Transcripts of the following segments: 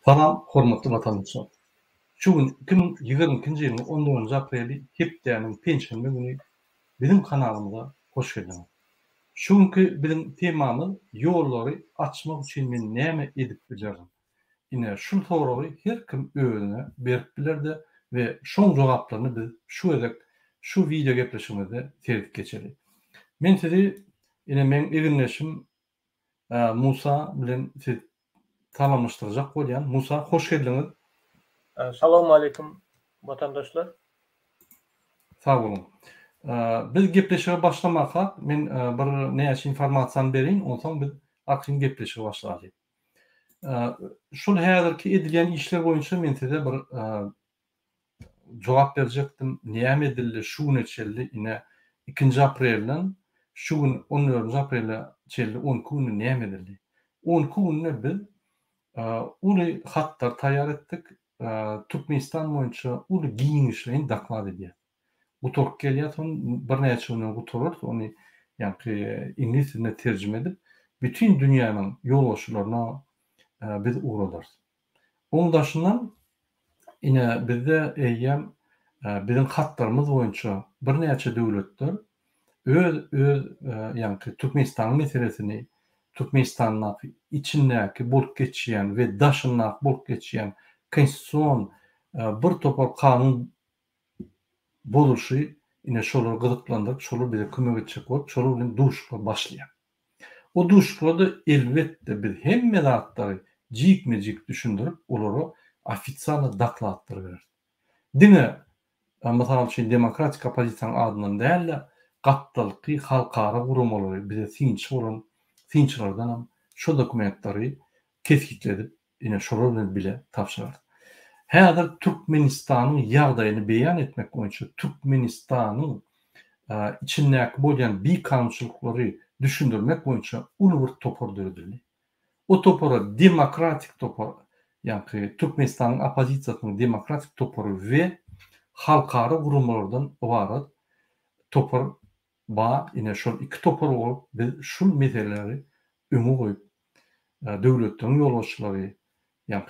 Salam, hormatly vatandaşlar. Şu gün 2022-nji ýylyň 10-njy apreli hepdeniň penşenbe güni bizim kanalymyza hoş geldiniz. Şu günkü bizim temamyz ýollary açmak üçin men näme edip bilerim. Ine şu soragy her kim özüne berip bilerde we şoň jogaplaryny biz şu edek şu video gepleşigimizde tertip geçerik. Men sizi ine men eginleşim Musa bilen siz talamlaşdyrjak bolýan. Musa, hoş geldiňiz. Salamu aleyküm vatandaşlar. Sağ olun. Biz gepleşige başlamaka men bir näçe informasiýa berin, ondan biz akşam gepleşige başlaýaly. Şol häzirki edilen işler boýunça men size bir jogap berjekdim. Näme edildi şu neçeldi ine 2 aprelden şu gün 14 aprele çeldi 10 güni näme edildi. 10 güni biz uly hatlar taýýar etdik. Türkmenistan boýunça uly giňişlerini daklap edýär. Utork gelýär, bir näçe günden guturur, ony ýa-ni ingliz diline terjime edip bütün dünýäniň ýolbaşçylaryna biz uğradar. Onun daşyndan ine bizde eýýär bizim hatlarymyz boýunça bir näçe döwletler öz ýa-ni Türkmenistanyň meselesini, Türkmenistanyň içindäki bolup geçýän we daşyndak bolup geçýän konstitusiýon bir topar kanun boluşy ine şolary gyzyklandyryp, şolar bize kömek etjek bolup, şolar bilen duşuşga başlaýar. O duşuşlarda elbetde biz hemme zatlary jikme-jik düşündirip, olary ofisial daklatdyr berer. Dine masalan şu demokratik opozisiýanyň adyndan däl, gatdalyky halkara gurumlary bize sinç bolan sinçlerden hem şu dokumentlary keskitledip, ine şolar bilen bile tapşyrar. Häzir Türkmenistanyň ýagdaýyny beýan etmek boýunça Türkmenistanyň içindäki bolýan bikançylyklary düşündirmek boýunça uly bir topar döredildi. O topara demokratik topar, ýa-ni Türkmenistanyň opozisiýasynyň demokratik topary we halkara gurumlardan ibaret topar ine şol iki topar bolup biz şu meseleleri öňe goýup döwletiň ýolbaşçylary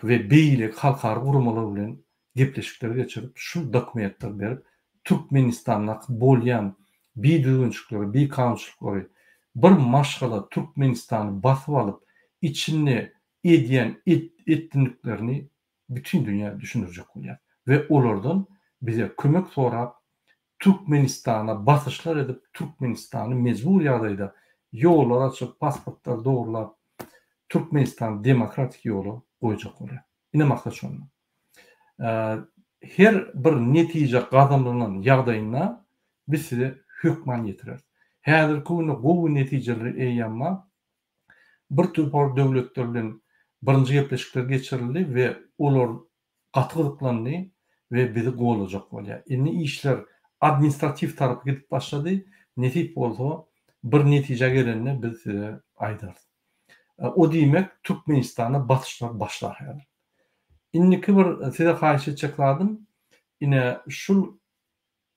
we beýlik halkara gurumlar bilen gepleşikler geçirip şu dokumentler berip Türkmenistanyň bolýan biýdügünçlükleri, biýkançylyklary bir maşgala Türkmenistany basyp alyp içinde edýän etkinliklerini bütün dünýä düşündirjek bolýar we olardan bize kömek sorap Türkmenistana basyşlar edip Türkmenistany mezbur ýagdaýda ýollar açyp pasportlar dogurlap Türkmenistan demokratik ýoly goýjak bolýar. Ine maksat şonu. Her bir netije gazanlanan ýagdaýynda biz size hökman ýetirer. Häzirki güni gowy netijeleri eýýänma bir topar döwletler bilen birinji gepleşikler geçirildi we olar gatgylyklandy we bizi gowlajak bolýar. Indi işler administrativ tarapy gidip başlady. Netip bolsa bir netije gelende biz size aýdar. O diýmek Türkmenistana basyşlar başlar. Indiki bir size haýyş etjeklerdim. Ine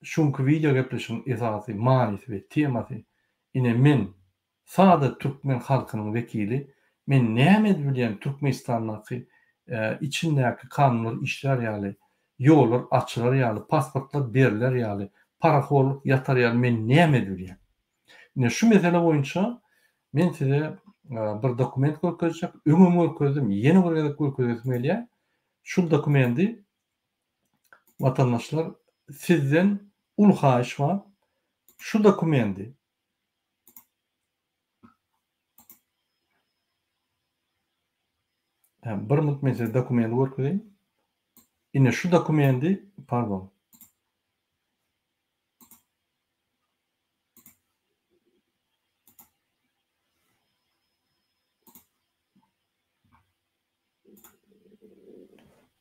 şunky video gepleşigiň esasy manysy we temasy ine men sada Türkmen halkynyň wekili, men näme bilýän Türkmenistanyň içindäki kanunlar işler ýaly, ýollar açylar ýaly, pasportlar berilär ýaly, parahollyk ýatar ýaly men näme bilýän. Ine şu mesele boýunça men size bir dokument görkezjek, öňüme görkezdim, ýene bir görkezdim elýär. Şu dokumenti vatandaşlar sizden ul haýyş var. Şu dokumenti bir minut men size dokumenti görkezdim. Ine şu dokumenti, pardon.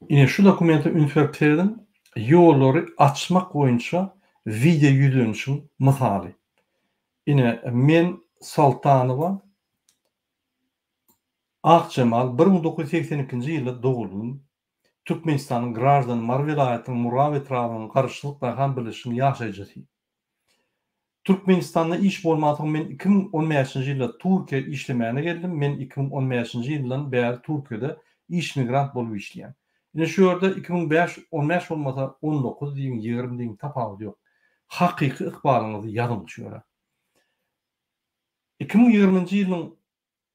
Ine şu dokumenti ünsürp berdim. Ýollary açmak boýunça video ýüzlenişiň mysaly. Ine men Saltanowa Akçemal 1982-nji ýylda dogulum. Türkmenistanyň Grajdan Mar vilayatynyň Muraw etrawynyň garşylyk baýhan bilişini ýaşaýjy. Türkmenistanda iş bolmagyň men 2015-nji ýylda Türkiýe işlemärine geldim. Men 2015-nji ýyldan bäri Türkiýede iş migrant bolup işleyen. Ine şu ýerde 2015 olmasa 19 diýin 20 diýin tapawut ýok. Hakyky ykbalyňyzy ýazyň şu ýere. 2020-nji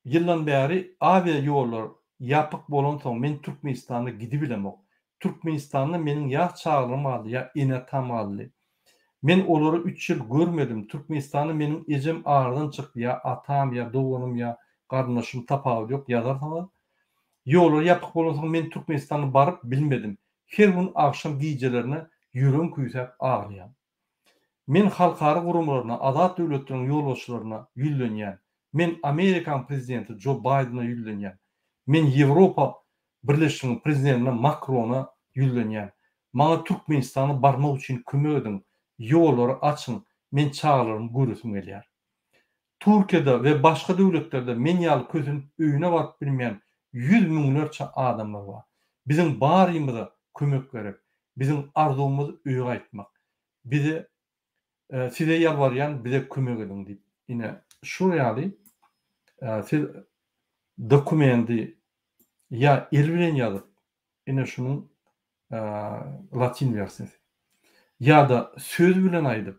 ýyldan bäri avia ýollar ýapyk bolan soň men Türkmenistanda gidip bilemok. Türkmenistanda meniň ýa çağrym aldy, ýa ene tam aldy. Men olary 3 ýyl görmedim. Türkmenistanda meniň ejem ağırdan çykdy, ýa atam, ýa doganym, ýa gardaşym tapawut ýok, ýazarsaňyz. Ýollar ýapyk bolan soň men Türkmenistana baryp bilmedim. Her gün akşam gijelerine ýürüm küýsep ağlaýan. Men halkara gurumlaryna, azat döwletleriň ýolbaşçylaryna ýüllenýän. Men Amerikan prezidenti Joe Biden'a ýüllenýän. Men Ýewropa Birleşiginiň prezidentine Macron'a ýüllenýän. Maňa Türkmenistana barmak üçin kömek ediň. Ýollary açyň. Men çağlarym görüsüm gelýär. Türkiýede we başga döwletlerde men ýaly közün öýüne baryp bilmeýän 100 miňlerçe adamlar bar. Biziň barymyza kömek gerek. Biziň arzumyz öýe gaýtmak. Bizi size ýalbarýan, bize kömek ediň diýip. Ine şu ýaly siz dokumenti ya el bilen ýazyp, ine şunuň latin versiýasy ya da söz bilen aýdyp,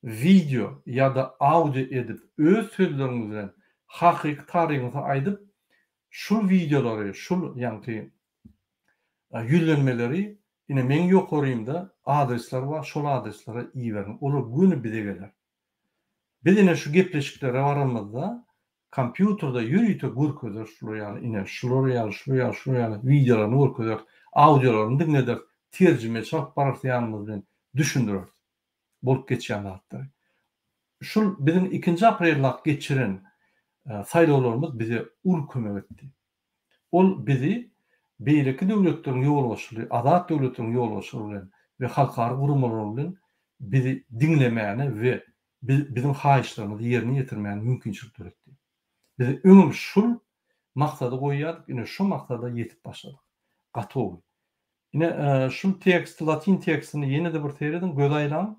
video ya da audio edip, öz sözleriňiz bilen hakyky taryhyňyzy aýdyp, şu videolary, şu ýa-ni ýüllenmeleri ine men ýokarymda adresler bar, şol adreslere iýerin. Olar güni bize geler. Biz ine şu gepleşiklere baramyzda kompýuterda ýürüýte görkezler şular ýaly ine şular ýaly videolaryny görkezler, audiolaryny dinleder, terjime çap barýanymyz bilen düşündirer. Bolup geçýän zatlary. Şul biziň 2 aprelde geçiren saýlawlarymyz bize ul kömek etdi. Ol bizi beýleki döwletleriň ýolbaşçyly, azat döwletleriň ýolbaşçyly bilen we halkara gurumlar bilen bizi dinlemäni we biziň haýyşlarymyzy ýerine ýetirmäni mümkinçilik türetdi. Biz öňüm şul maksada goýýardyk, ine şu maksada ýetip başladyk. Gatowy. Ine şu tekst, latin tekstini ýene-de bir teredim, göz aýlan.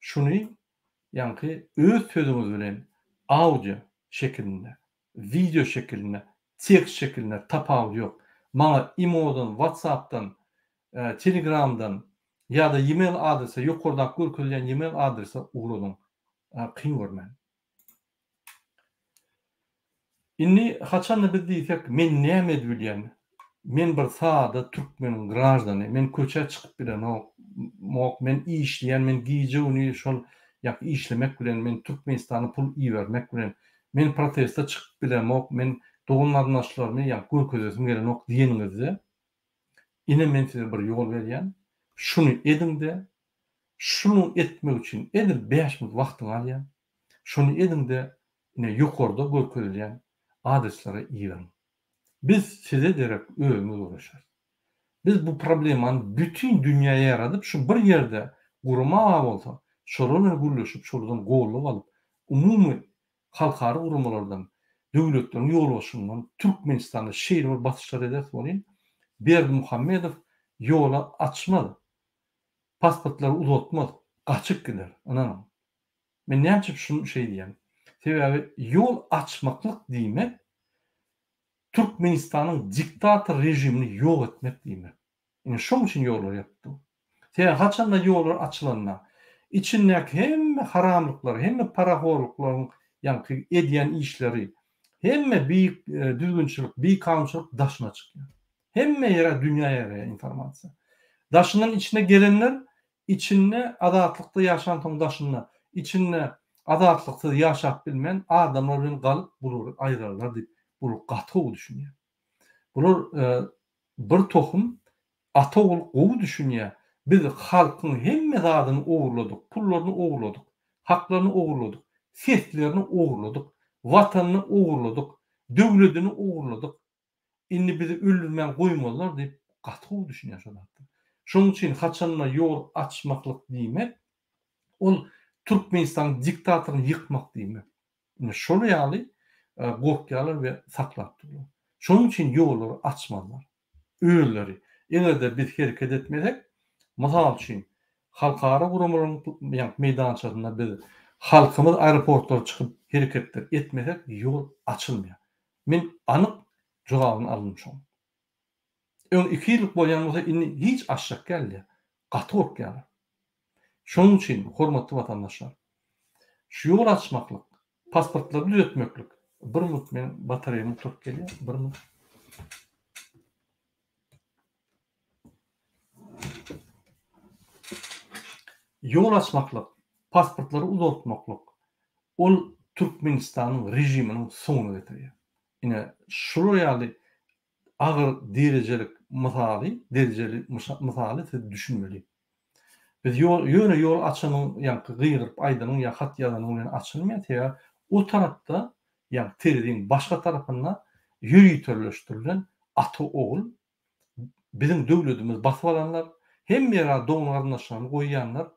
Şuny ýa-ni öz sözüňiz bilen audio şeklinde, video şeklinde, tekst şeklinde tapawut ýok. Maňa emailden, WhatsApp'dan, Telegram'dan ya da e-mail adresi ýokarda görkezilýän e-mail adresi ugruladyň. Kyn görmän. Inni haçan biz diýsek, men näme bilýän? Men bir sada türkmeniň grajdany, men köçe çykyp bilen ok, men işleýän, men giýjegini şol ýa işlemek bilen, men Türkmenistana pul iýermek bilen, men protesta çykyp bilen ok, men dogan gardaşlarymy ýa görkezesim gelen ok diýeniňizde, ine men size bir ýol berýän. Şunu edinde, şunu etmek üçin edil 5 minut wagtyň alýan. Şunu edinde ine ýokarda görkezilýän adreslere iýerin. Biz size derek öýüňiz ulaşar. Biz bu problemany bütün dünýäye ýaradyp, şu bir ýerde gurma bolsa, şolarla gürleşip, şoladan goýulyp alyp, umumy halkara gurumlardan, döwletleriň ýolbaşçylaryndan Türkmenistanda şeýle bir batışlar eder bolýan. Berdimuhammedow ýola açmady. Pasportları uzatmaz, kaçık gider. Anam. Men näçe şunu diýen. Sebebi yol açmaklyk diýmek Türkmenistanyň diktator rejimini ýok etmek diýmek. Ine şoň üçin ýollar ýapdy. Sebebi haçanda ýollar açylanda içindäki hemme haramlyklar, hemme paraxorluklaryň ýa-ni edýän işleri, hemme biýik düzgünçilik, biýik kanunçylyk daşyna çykýar. Hemme ýere dünýäye ýaraýan informasiýa. Daşynyň içine gelenler içinde adatlıkta yaşantın daşında, içinde adatlıkta yaşap bilmeyen adamlar bilen galyp bulur, aýrarlar diýip bu gatow düşünýär. Bular bir tohum atowul gowy düşünýär. Biz halkyň hemme zadyny ogurladyk, pullaryny ogurladyk, haklaryny ogurladyk, seslerini ogurladyk, watanyny ogurladyk, döwletini ogurladyk. Indi bizi öldürmän goýmalar diýip gatow düşünýär şolar. Şoň üçin haçanla ýol açmaklyk diýmek, ol Türkmenistan diktatoryny ýykmak diýmek. Şol ýaly gorkýarlar we saklap durýar. Şoň üçin ýollary açmalar. Öýleri. Egerde biz hereket etmesek, mysal üçin halkara gurumlaryň meýdançalarynda biz halkymyz aeroportlara çykyp hereketler etmesek ýol açylmýar. Men anyk jogabyny almuşam. Ön 2 ýyllyk bolýan bolsa inni hiç aşak geldi. Gaty bolup geldi. Şonuň üçin hormatly watandaşlar, şu ýol açmaklyk, pasportlary düzeltmeklik. Bir minut men batareýam tutup gelýär. Bir minut. Ýol açmaklyk, pasportlary uzatmaklyk. Ol Türkmenistanyň rejiminiň soňuna getirýär. Ine şol ýaly agyr derejeli misaly siz düşünmeli. Biz ýöne açanyň ýa-ni gyýryp aýdanyň ýa hat ýazanyň bilen açylmaýar ýa o tarapda ýa terdiň başga tarapynda ýürüýtürleşdirilen ata ogul bizim döwletimiz basy alanlar hem ýere doň garnaşyny goýýanlar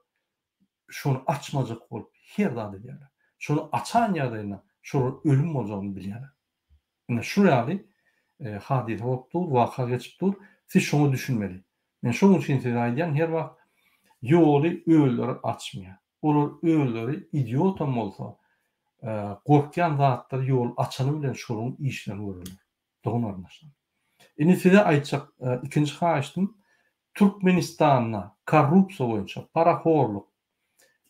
şonu açmajak bolup her zat edýärler. Şonu açan ýerden şol ölüm boljagyny bilýärler. Ine şu ýaly hadis bolup waka geçipdir. Siz şonu düşünmeli. Men şonuň üçin size aýdýan her wagt ýoly öýleri açmaýar. Olar öýleri idiot bolsa, gorkýan zatlar ýol açany bilen şoluň işlerini görürler. Doň garnaşlar. Ine size aýtjak ikinji haýyşdym. Türkmenistanda korrupsiýa boýunça paraxorluk.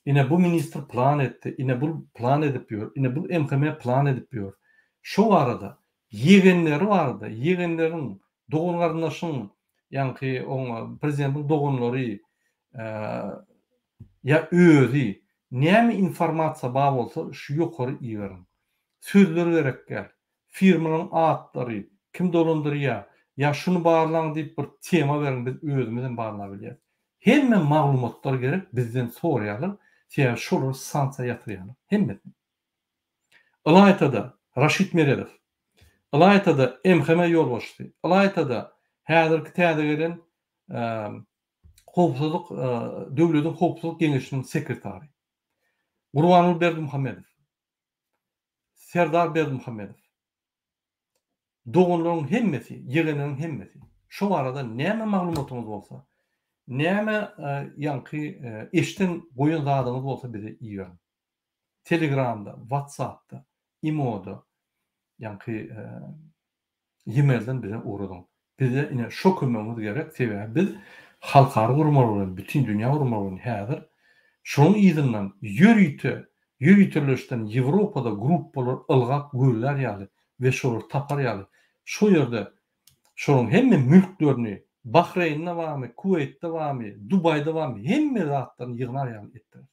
Ine bu minister plan etdi, ine bu plan edip ýör, ine bu MHM plan edip ýör. Şu arada yegenleri vardı. Yegenlerin dogon garnaşyň, ýa-ni oň prezidentiň dogonlary ya özü näme informasiýa bar bolsa şu ýokary iýerin. Sözleri berek gel. Firmanyň atlary kim dolandyrýar ýa şunu barlaň diýip bir tema berin biz özümizden barlap bilýär. Hemme maglumatlar gerek bizden sorýarlar. Şeýle şolary sansa ýatyrýarlar. Hemme. Alaytada Raşit Meredov, alaytada MHM ýolbaşçy, alaytada häzirki täze gelen Howpsuzlyk döwletiň Howpsuzlyk Geňeşiniň sekretary. Gurbanuly Berdimuhammedow, Serdar Berdimuhammedow. Dogonlaryň hemmesi, ýegenleriň hemmesi. Şu arada näme maglumatymyz bolsa, näme ýa-ni eşden goýan zadyňyz bolsa bize iýerin. Telegramda, WhatsApp'da, Imo'da, ýa-ni e-mailden bize uğradyň. Bize ine şo kömegimiz gerek. Sebäbi biz halkary gurmaly, bütün dünýä gurmaly häzir. Şonuň ýyzynyň ýürüýtürleşden Ýewropada gruppalar ılgap göýler ýaly we şolary tapar ýaly. Şo ýerde şonuň hemme mülklerini Bahreynde barmy, Kuweytde barmy, Dubayda barmy, hemme zatlaryny ýygnar ýaly etdiler.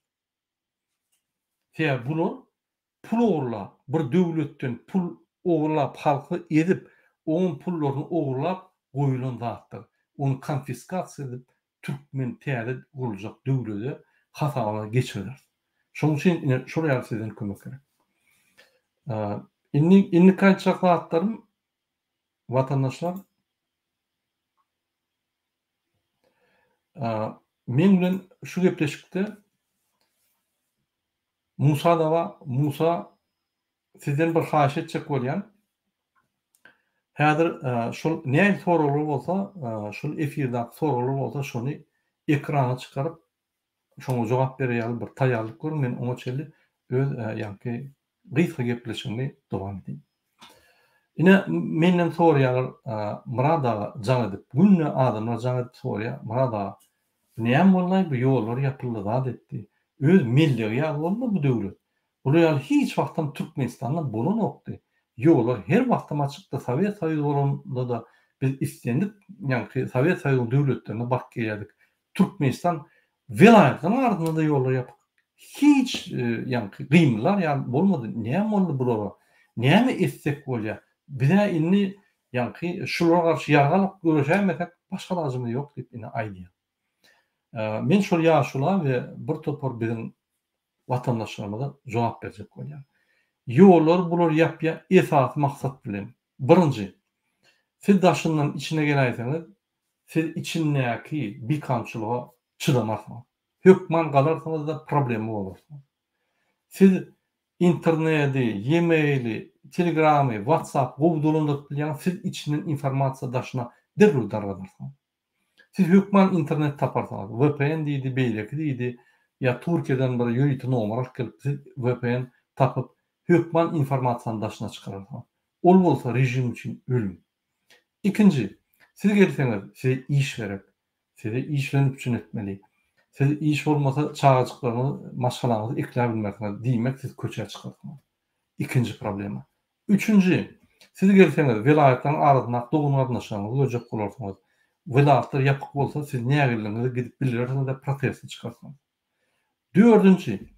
Sebäbi bular pul ogurlap, bir döwletden pul ogurlap halky edip, oň pullaryny ogurlap goýulan zatlar. Onu konfiskasiýa edip Türkmen täze guruljak döwlete hasabyna geçirdiler. Şonuň üçin şol ýaly sizden kömek gerek. Inni kançak zatlarym watandaşlar men bilen şu gepleşikde Musa sizden bir haýyş etjek bolýan. Häzir şol näme soralar bolsa, şol efirde soralar bolsa şonu ekrana çykaryp şoňa jogap berýär bir taýýarlyk gör. Men oňa çelli öz ýa-ni gysga gepleşigimi dowam edeyim. Ine menden sorýarlar Murada jaň edip, günne adamlar jaň edip sorýar, Murada näme bolýar bu ýollar ýapyldy zat etdi. Öz milli ýaly bolmaly bu döwlet. Bular hiç wagtdan Türkmenistanda bolanokdy. Ýollar her wagtdan açykda Sowet Soýuzy bolanda da biz istendik, ýa-ni Sowet Soýuzy döwletlerine bak geldik. Türkmenistan vilayetlerinin ardında da ýollar ýapyk. Hiç ýa-ni gymlar ýa bolmady. Näme boldy bulara? Näme etsek bolýar? Bize inni ýa-ni şulara garşy ýargalyk göreşämesek başga lazymdy ýok diýip ine aýdýar. Men şol ýaşula we bir topar bizim watandaşlarymyza jogap berjek bolýar. Ýollar bular ýapýar esas maksat bilen. Birinji, siz daşyndan içine gelaýsaňyz, siz içindäki bir kamçylyga çydamasyňyz. Hökman galarsyňyz da problemi bolar. Siz interneti, e-maili, Telegram'ı, WhatsApp, gowdulandyryp bilýän siz içinden informasiýa daşyna derhal dargadyrsınız. Siz hökman internet taparsanız, VPN diýdi, beýleki diýdi, ýa Türkiýeden bir ýöýti nomer kelip siz VPN tapyp hökman informasiýany daşyna çykararsınız. Ol bolsa rejim üçin ölüm. İkinji, Siz gelseňiz, size iş gerek. Size işlenip üçün etmeli. Siz iş bolmasa çağaçyklaryňyzy, maşgalaňyzy ekläp bilmekňiz diýmek siz köçe çykarsınız. İkinci problema. Üçüncü, siz gelseňiz vilayatyň arasyna dogun gatnaşaňyzy göjek bolarsyňyz. Vilayatlar ýapyk bolsa siz nägerliňizi gidip bilýärsiňiz da protest çykarsyňyz. Dördüncü,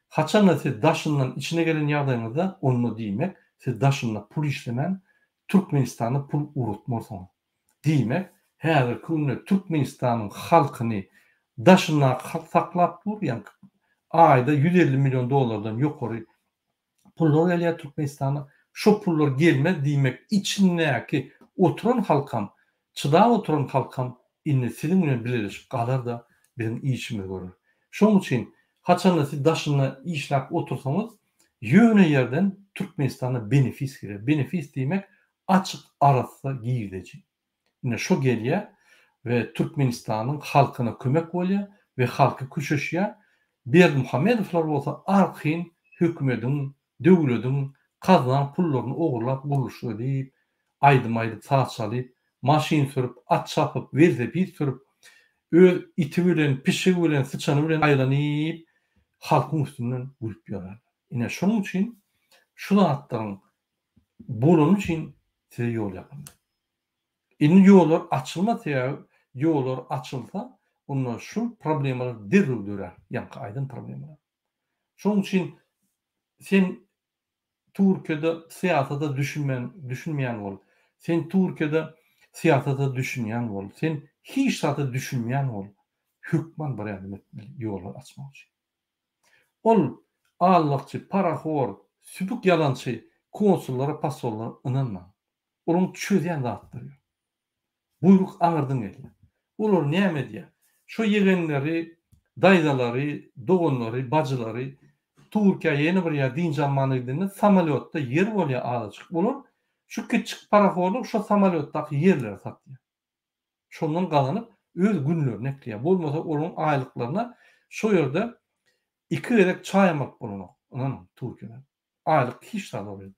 haçan siz daşyndan içine gelen ýagdaýyňyzda onu diýmek, siz daşyndan pul işlemän Türkmenistana pul urutmasyňyz. Diýmek, häzir günde Türkmenistanyň halkyny daşyndan saklap durýan aýda 150 milyon dolardan ýokary pullar gelýär Türkmenistana. Şo pullar gelmez diýmek içindäki oturan halkam, çydap oturan halkam inni siziň bilen birleşip galar da bizim işimiz görür. Şoň üçin haçan siz daşynda işläp otursaňyz, ýöne ýerden Türkmenistana benefis girer. Benefis diýmek açyk arasy giýileji. Ine şo gelýär we Türkmenistanyň halkyna kömek bolýar we halky köşeşýär. Berdimuhamedowlar bolsa arqyn hökümetiň, döwletiň kazanan pullaryny ogurlap gurulşy diýip, aýdym-aýdyp saat salyp, maşyn sürüp, at çapyp, velosiped sürüp, öz iti bilen, pişigi bilen, sıçany bilen aýlanyp halkyň üstünden gülüp ýarar. Ine şonuň üçin şu zatlaryň bolany üçin size ýol ýapyn. Indi ýollar açylmasa, ýollar açylsa, onda şu problemalar derrüw dörer, ýa-ni aýdyn problemalar. Şonuň üçin sen Türkiýede siýasata düşünmeýän bol. Sen Türkiýede siýasata düşünýän bol. Sen hiç zata düşünmeýän bol. Hükman bir ýerdem etmeli ýollar açmak üçin. Ol allakçy, paraxor, süpük ýalançy konsullara, pasollara ynanma. Olaryň çözýän zatlar ýok. Buyruk aňyrdan gelýär. Olar näme diýär? Şo ýegenleri, daýdalary, dogonlary, bajylary Türkiýe ýene bir ýer dinjamanyny samolyotda yer bolýar azajyk. Bolar şu kiçik paraxorlyk şo samolyotdaky yerleri satýar. Şondan galanyp öz günlerini ekleýär. Bolmasa olaryň aýlyklaryna şo ýerde 2 gerek çaýmak bolanok. Anan Türkiýede. Aýlyk hiç da bolýar.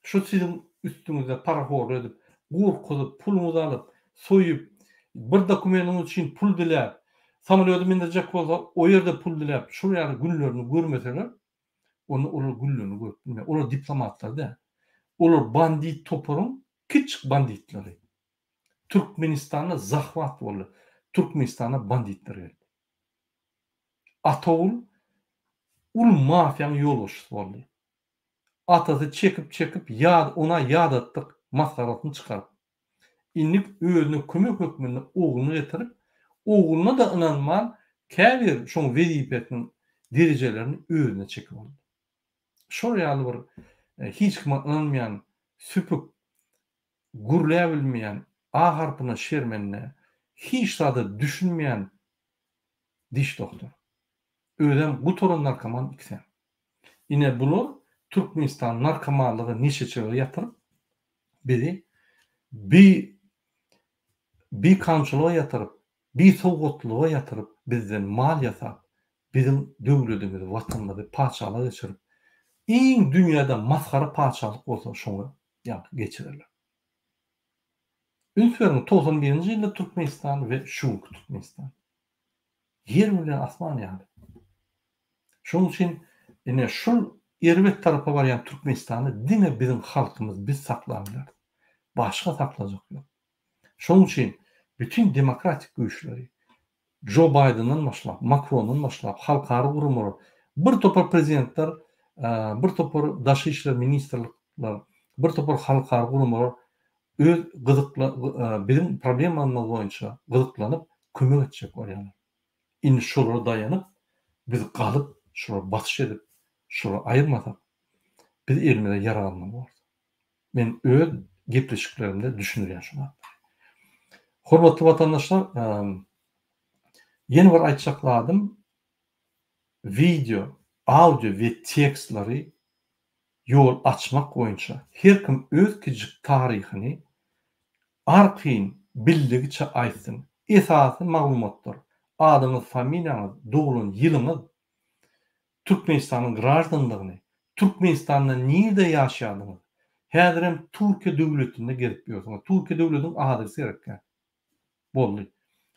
Şu siziň üstüňizde paraxor edip, gurkuzyp, puluňyzy alyp, soýup, bir dokumentiniz üçin pul diläp, samolyota mindirjek bolsa, o ýerde pul diläp, şu ýaly günlerini görmeseler, olar günlerini görüp bilmeýär. Olar diplomatlar da. Olar bandit topuryň kiçik banditlary. Türkmenistana zahvat boldy. Türkmenistana banditler geldi. Atawul ul mafiýanyň ýolbaşçysy boldy. Atasy çekip ona ýadatdyk maskaratyny çykaryp. Innik özüne kömek hökmünde oğlunu getirip, oğluna da inanman käbir şoň wezipetiniň derejelerini özüne çekip aldy. Şol ýaly bir hiç kime inanmayan, süpük, gurlaya bilmeyen, A harpyna şermenine, hiç da düşünmeyen diş doktor. Öýdem bu torun narkoman iksen. Ine bular Türkmenistan narkomanlygy neçeçe yatyryp, bizi bir kamçılığa yatyryp, bir sowgatlyğa yatyryp, bizden mal ýasap, bizim döwletimizi, watanymyzy paçalyğa geçirip, iň dünýäde maskara paçalyk bolsa şoňa geçirirler. Ülkemiň 91-nji ýylda Türkmenistan we şu Türkmenistan. Yer bilen asman ýaly. Şoň üçin ine şol erbet tarapa barýan Türkmenistany dine bizim halkymyz biz saklanýar. Başga saklajak ýok. Şoň üçin bütün demokratik güýçleri Joe Biden'dan başlap, Macron'dan başlap, halkary gurumlar, bir topar prezidentler, bir topar daşy işler ministrlikler, bir topar halkary gurumlar öz bizim problemamyz boýunça gyzyklanyp kömek etjek bolýarlar. Indi şolara daýanyp biz galyp şolara batyş edip şolara aýyrmasak biz elmede ýara almaly. Men öz gepleşiklerimde düşünürýän şuna. Hormatly watandaşlar, ýene bir aýtjakladym. Video, audio we tekstleri ýol açmak boýunça her kim öz kiçik taryhyny arqyn bildigiçe aýtsyn. Esasy maglumatlar, adyňyz, familiýaňyz, dogulun ýylyňyz, Türkmenistanyň graždanlygyny, Türkmenistanda näde ýaşaýanyňyz, Häzir hem Türkiýe döwletinde gelip ýörsiň. Türkiýe döwletiniň adresy gerekkä. Boldy.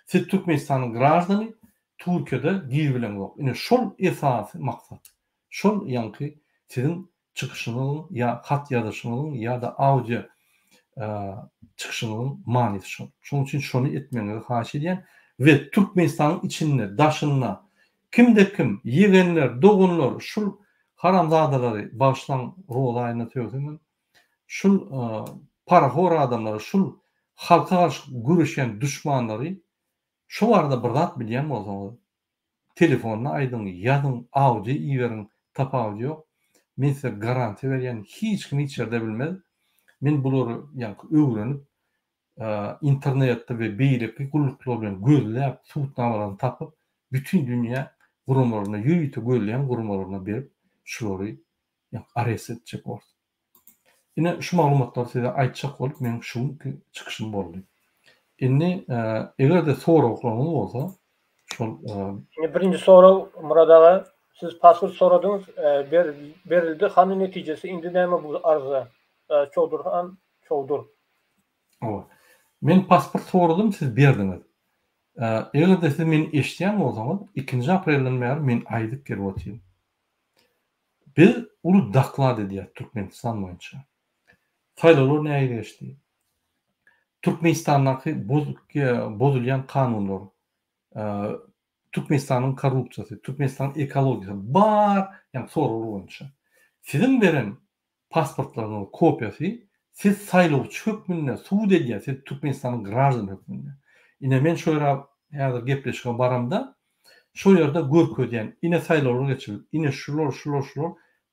Siz Türkmenistanyň grajdany Türkiýede dil bilen yok. Ine şol esasy maksat. Şol ýanky sizin çykyşyňyň ya hat ýazyşyňyň ya da audio çıkışının manisi şol. Şonuň üçin şonu etmeňizi haýyş edýän we Türkmenistanyň içinde daşynna kim ýegenler, dogunlar, şol haramzadalary başlan rol aýna töwsün. Şol parahor adamlary, şol halka garşy güreşen düşmanlary şu arada bir zat bilýän bolsaňyz telefonyna aýdyň, ýazyň, audio iýeriň tapawy ýok. Men size garanti berýän hiç kim hiç ýerde bilmez. Men bulary ýa-da öwrenip internetde we beýleki gulluklar bilen gözläp, suwtnamalaryny tapyp, bütün dünýä gurumlaryna ýüýte gözleýän gurumlaryna berip, şolary arest etjek bolsa. Ine şu maglumatlar size aýtjak bolup, men şu çykyşym boldy. Inni egerde soraklanyň bolsa, şol birinci soru Murad aga, siz pasport soradyňyz, berildi. Hany netijesi indi näme bu arza? Çowdur. Men pasport soradym, siz berdiňiz. Egerde siz meni eşitýän bolsaňyz, 2 aprelden bäri men aýdyp gelip otyrym. Biz uly daklad edýär Türkmenistan boýunça. Saýlawlar näme geçdi? Türkmenistandaky bozulýan kanunlar, Türkmenistanyň korrupsiýasy, Türkmenistanyň ekologiýasy bar, ýa-ni soralar boýunça. Sizin beren pasportlarynyň kopýasy siz saýlawçy hökmünde suwd edýär, siz Türkmenistanyň grajdany hökmünde. Ine men şo ýere häzir gepleşige baramda, şo ýerde görkezýän, ine saýlawlar geçirildi, ine şular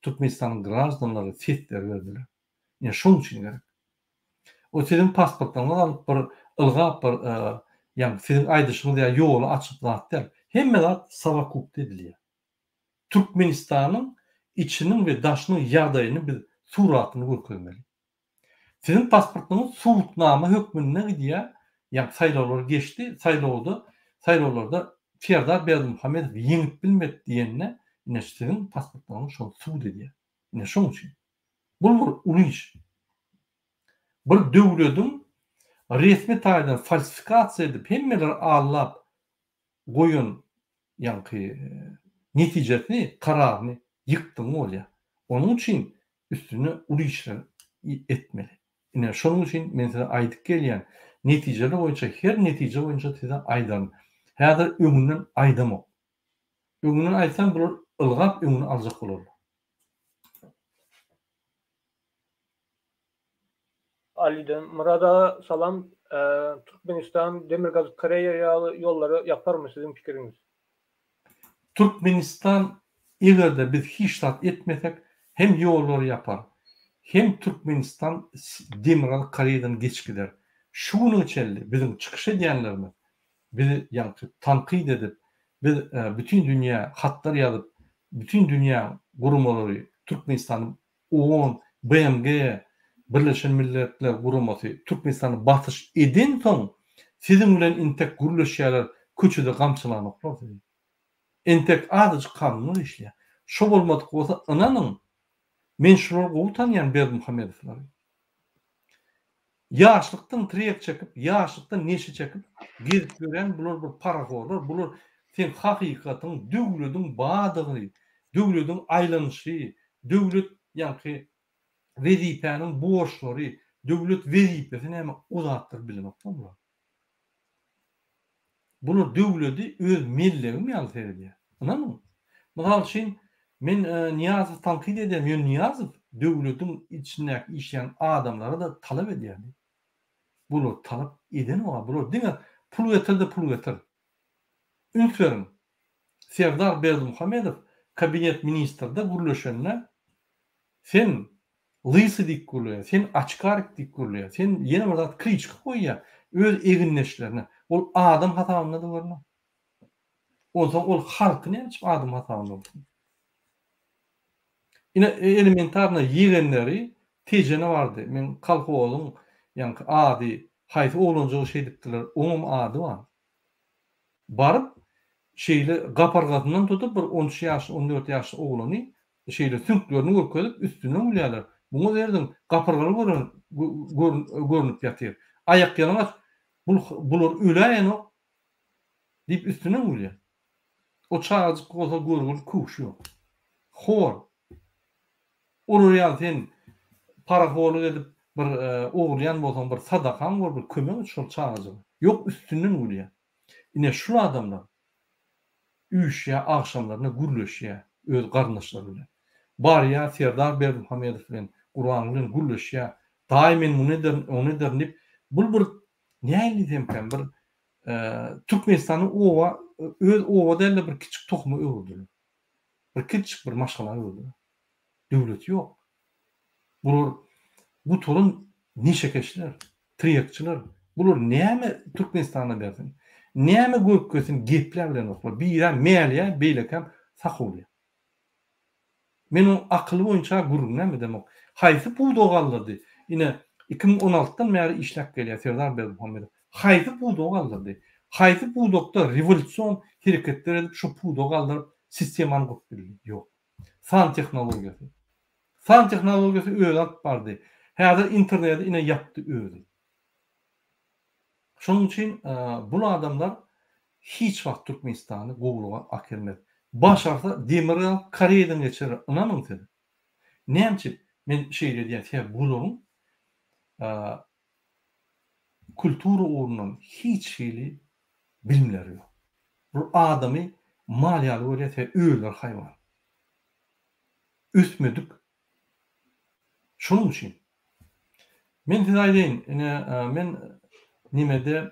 Türkmenistanyň grajdanlary setler berdiler. Ine şonuň üçin gerek. O sizin pasportlaryňyz alyp bir ylgap bir ýa-ni sizin aýdyşyňyz ýa ýoly açyp zatlar. Hemme zat savakuk edilýär. Türkmenistanyň içiniň we daşynyň ýagdaýyny biz suratyny görkezmeli. Sizin pasportuňyz suwtnama hökmünde gidýär. Ýa saýlawlar geçdi, saýlawlarda Firdar Berdimuhammedow ýeňip bilmedi diýenne, ine sizin pasportuňyz şol suwd edýär. Ine şonuň üçin. Bu uly iş. Bir döwletiň resmi taýdan falsifikasiýa edip hemmeler allap goýun ýanky netijesini, kararını ýykdyň bolýar. Onuň üçin üstüne uly işler etmeli. Ine şonuň üçin men size aýdyp gelýän netijeler boýunça her netije boýunça size aýdan. Häzir öňünden aýdamak. Öňünden aýtsan bular ylgap öňüni aljak bolar. Ali'den Murad'a salam. Türkmenistan demir gaz karayolu yolları yapar mı sizin fikriniz? Türkmenistan egerde biz hiç tat etmesek hem yolları yapar, hem Türkmenistan demir gaz karayadan geç gider. Şunu içerli bizim çıkış edýänlerimiz bizi ýa-ni tanqid edip, biz bütün dünýä hatlar ýazyp, bütün dünýä gurumalary Türkmenistanyň OON, BMG, Birleşen Milletler Gurumasy Türkmenistany batyş edin soň sizin bilen intek gürleşýärler köçede gamçylanyklar. Intek adyjy kanunlar işleýär. Şo bolmadyk bolsa ananyň men şular gowy tanýan Berdimuhammedowlary. Ýaşlykdan trek çekip, ýaşlykdan neşe çekip gezip gören bular bir parahorlar, bular sen hakykatyň, döwletiň badygy, döwletiň aýlanyşy, döwlet ýa-ni wezipäniň borçlary, döwlet wezipesini hem uzatdyr bilmek bular. Bular döwleti öz milletini ýalty edýär. Anladymyň? Mysal üçin men Niyazow tanqid edýär, men Niyazow döwletiň içindäki işleýän adamlara da talap edýär. Bular talap eden wa bular diňe pul getir. Ünsürin Serdar Berdimuhammedow kabinet ministrde gürleşenler sen lysy dik gürleýär, sen açkaryk dik gürleýär, sen ýene bir zat kriçka goýýar öz eginleşlerine. Ol adam hatalyna döwürler. Ol halkyny näçip adam hatalyna bolsun. Ine elementarna ýegenleri tejene bardy. Men kalkowalyň ýa-ni ady haýsy olanjy şey dipdiler, oňum ady bar. Baryp şeýle gapargatyndan tutup bir 13 ýaş, 14 ýaşly oglany şeýle sünklerini görkezip üstüne ulýarlar. Bunu derdim gapyrgaly görünüp ýatyr. Ayak ýalaňaç bular öleýän dip üstüne gülýär. O çağcık bolsa görgül kuşuyor. Hor. Olur ya sen paraholuk edip bir oğurlayan bolsan bir sadakan var bir kömek şol çağcık. Yok üstünden gülýär. Ine şu adamlar üýşýär, akşamlaryna gürleşýär öz garnaşlary bilen. Barya Serdar Berdimuhammedow bilen Qur'an bilen gürleşýär. Daimyn muny dernip bul bir näýli demken bir Türkmenistanyň öz owa delde bir kiçik tokmy öwrüdüler. Bir kiçik bir maşgala öwrüdüler. Döwlet ýok. Bu torun nişekeşler, triyakçılar. Bular näme Türkmenistana bersin? Näme gökkesin gepler bilen oklar? Bira meýälýär, beýlekem sakulýar. Meniň akly boýunça gurrun näme demek? Haýsy pudo galdyrdy? Ine 2016-dan bäri işläp gelýär Serdar Berdimuhammedow. Haýsy pudo galdyrdy? Haýsy pudokda revolýusiýon hereketler edip şu pudo galdyryp sistemany gurup bildi? Ýok. Fan tehnologiýasy. Fan tehnologiýasy öýlap bardy. Häzir internetde ine ýapdy öýdi. Şonuň üçin bu adamlar hiç wagt Türkmenistany gowluga akirmez. Başarsa Demirel Koreýadan geçer. Inanmyň sen. Näçe men şeýle diýär, bularyň kultura orunun hiç şeýli bilimleri ýok. Bu adamy malýaly bolýar, öýler haýwan. Üsmedik. Şonuň üçin men size aýdyn, men nimede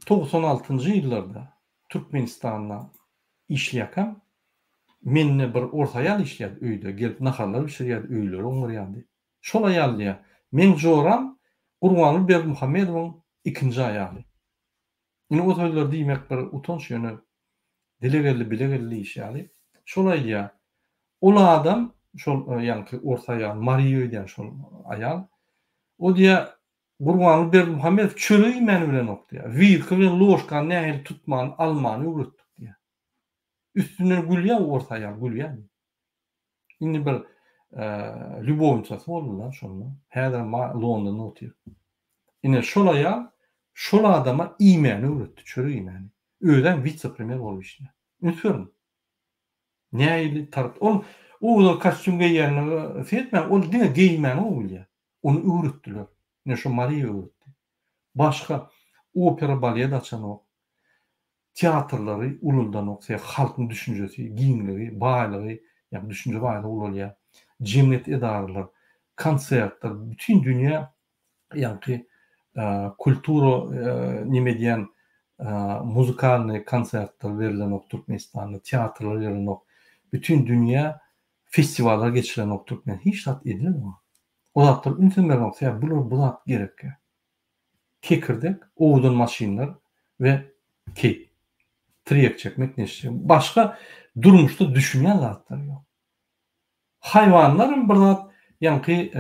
96-njy ýyllarda Türkmenistanda işleýäkam. Menne bir orta ýaly işleýär öýde, gelip naharlar pişirýär, öýleri oňarýardy. Şol aýaldy. Men joram Qur'an Berdimuhammedowyň ikinji aýaly. Ine o söýler diýmek bir utanç ýöne bilegelli işýäli. Şol aýdýar. Ol adam şol ýa-ni orta ýaly Mariýa diýen şol aýal. O diýär Qur'an Berdimuhammedow çöreği meni bilen okdyýar. Wyrky bilen loşka nähili tutman almany öwretdik diýär. Üstünden gülýär orta ýaly gülýär. Indi bir Lubowniçasy boldular şonda. Häzir Londonda otyr. Ine şol aýal şol adama iýmeni öwretdi, çöreği iýmeni. Öýden vice-premier bolup işleýär. Ünsürün. Näýli tarap o kostüm giýýärni setmän, ol diňe giýmeni bolýar. Onu öwretdiler. Ne şu Mariýa öwretdi. Başga opera balet açanok, teatrlary ulundan oksa, halkyň düşünjesi, giňligi, baýlygy, ýa düşünje baýlygy bolýar. Jemgyýet edaralar, konsertler, bütün dünýä ýa-ni kultura nime diýen muzikalny konsertler berilen Türkmenistanda, teatrlar berilen bütün dünýä festivallar geçiren Türkmen hiç zat edilmedi. O zatlar ünsenler oksa, bular gerek. Kekirdek, oğudun maşinler ve triyek çekmek neşe. Başka durmuşda düşünýän zatlar yok. Hayvanların bir zat ýa-ni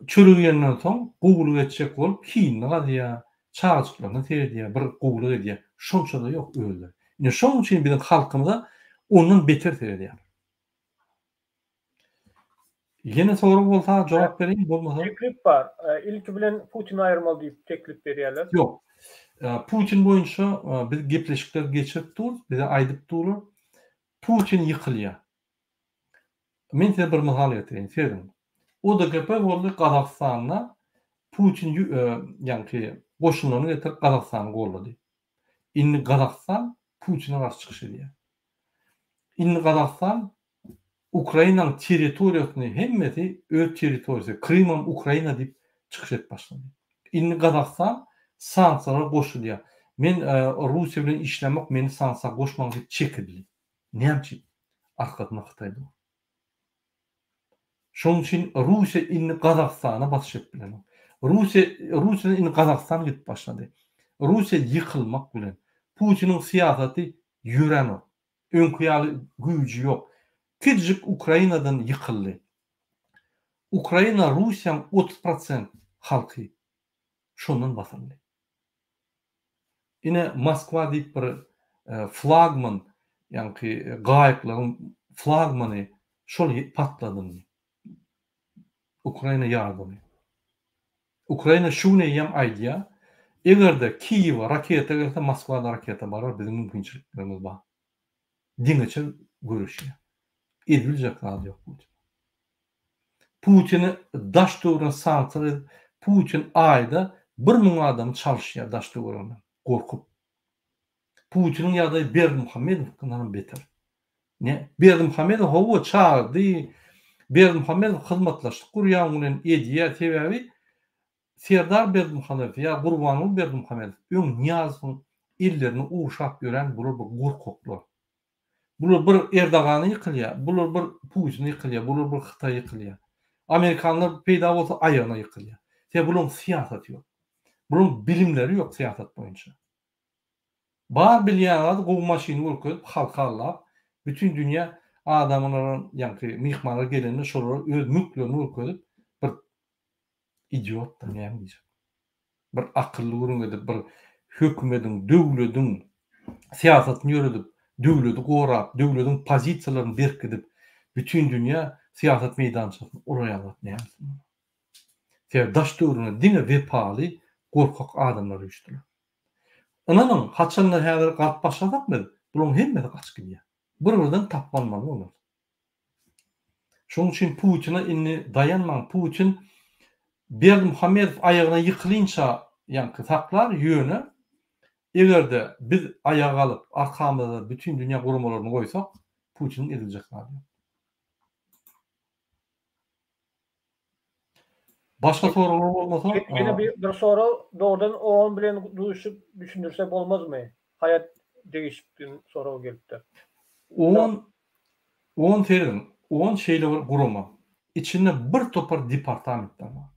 çöreginden soň gowuluk etjek bolup kiýinni gadýar, çağçyklaryny terdiýär, bir gowuluk edýär. Şonça da yok öýler. Ine şoň üçin biziň halkymyza ondan beter terdiýär. Yine soru bolsa jogap bereyim, bolmasa Teklip var. İlki bilen Putin aýyrmaly diýip teklip berýärler. Yok. Putin boyunca biz gepleşikler geçirip dur, bize aýdyp durlar. Putin yıkılýar. Men size bir mysal getireyim. O da gepe boldy Gazakstanda Putin ýa-ni goşunlaryny getirip Gazakstany gollady. Indi Gazakstan Putin'e garşy çykyş edýär. Indi Gazakstan Ukrainanyň territoriýasyny hemmeti öz territoriýasy, Krymam Ukraina diýip çykyş edip başlady. Indi Gazakstan sanksiýalara goşulýar. Men Russiýa bilen işlemek meni sanksiýaga goşmak diýip çekildi. Näçe? Arkadan Hytaýda. Şoň üçin Russiýa indi Gazakstana başyp bilen. Russiýa indi Gazakstan gidip başlady. Russiýa ýykylmak bilen. Putiniň siýasaty ýüren. Öňküýäli güýji ýok. Küçük Ukraina'dan yıkıldı. Ukraina Rusya'nın 30% halkı şondan basıldı. Yine Moskva deyip bir flagman yani gaýyklaryň flagmany şol patladyny. Ukraina ýardamy. Ukraina şunu ýem aýdýa, egerde Kiýewa raketa gelse Moskwada raketa barar, bizim mümkinçiliklerimiz bar. Diňeçe görüşýär. Ediljek zat ýok bu. Putin'i daş döwrüne saňsyr, Putin aýda 1000 adam çalyşýar daş döwrüne, gorkup. Putin'in ýagdaýy Berdimuhammedowyňdan beter. Ne? Berdimuhammedow howa çağırdy, Berdimuhammedow hyzmatlaşyk gurýan bilen edýär sebäbi Serdar Berdimuhammedow ýa Gurbanyň Berdimuhammedow öň niýazyň illerini uşap gören bular bir gorkoklar. Bular bir Erdogany ýykylýar, bular bir Putin ýykylýar, bular bir Hytaý ýykylýar. Amerikanlar peýda bolsa aýagyna ýykylýar. Bular siýasat ýok. Bular bilimleri ýok siýasat boýunça. Bar bilýän gowy maşyny bolkup halkallap bütün dünýä adamlaryň ýa-ni mihmana gelende şolar öz mülklerini bolkup bir idiot da näme diýjek. Bir akylly görüňede bir hökümetiň, döwletiň siýasatyny ýöredip, döwleti gorap, döwletiň pozisiýalaryny berkidip, bütün dünýä siýasat meýdançygyny uraýalar näme. Daş döwrüne diňe wepaly gorkak adamlar ýüşdiler. Ananyň haçanlar häzir galyp başladykmy? Bular hemmesi gaçyp gidýär. Bir-birinden tapmanmaly bolar. Şonuň üçin Putin'e inni dayanmaň. Putin Berdimuhammedow aýagyna ýykylynça ýa-ni saklar ýöne egerde biz aýaga alyp arkamyzda bütün dünýä gurumalaryny goýsak, Putin ediljek hali. Başka sorular bolmasa? Yine bir soru doğrudan oğlan bilen duyuşup düşünürsek olmazmy? Hayat değişikliğinin soru gelipdi. Oğlan terim, oğlan şeyle guruma. İçinde bir topar departamentler var.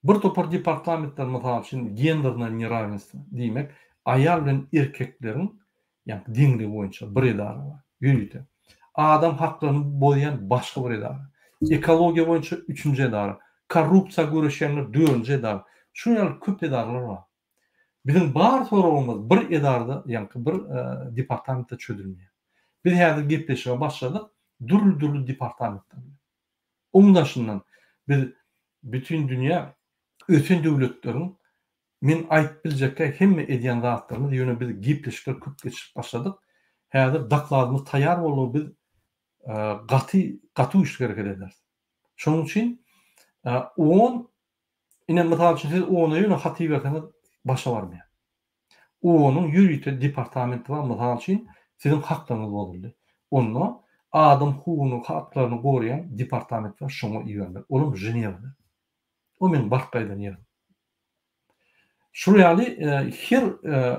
Bir topar departamentler mesela şimdi genderna neravенство demek, ayal bilen erkeklerin yani diňli boýunça bir edara var. Ýürüýdi. Adam haklaryny boýan başga bir edara. Ekologiýa boýunça 3-nji edara. Korrupsiýa görüşenler 4-nji edara. Şuňal köp edaralar var. Bizim bar soragymyz bir edarda, yani bir departamentde çödülmeýär. Biz häzir gepleşige başladyk, durul departamentler. Oňdaşyndan biz bütün dünýä öten döwletleriň men aýdyp biljekkä hemme edýän zatlaryny ýöne biz gepleşige köp geçip başladyk. Häzir daklarymyz taýýar bolup biz gaty iş gerek ederiz. Şonuň üçin on ine mesela siz ona ýöne haty berseniz başa barmaýar. Onuň ýürüýte departamenti bar, mesela üçin sizin haklaryňyz boldy. Onu adam hukugyny, haklaryny gorayan departament bar, şoňa ýönler. Onuň Ženewada. O men başga ýerden ýerim. Şu ýaly her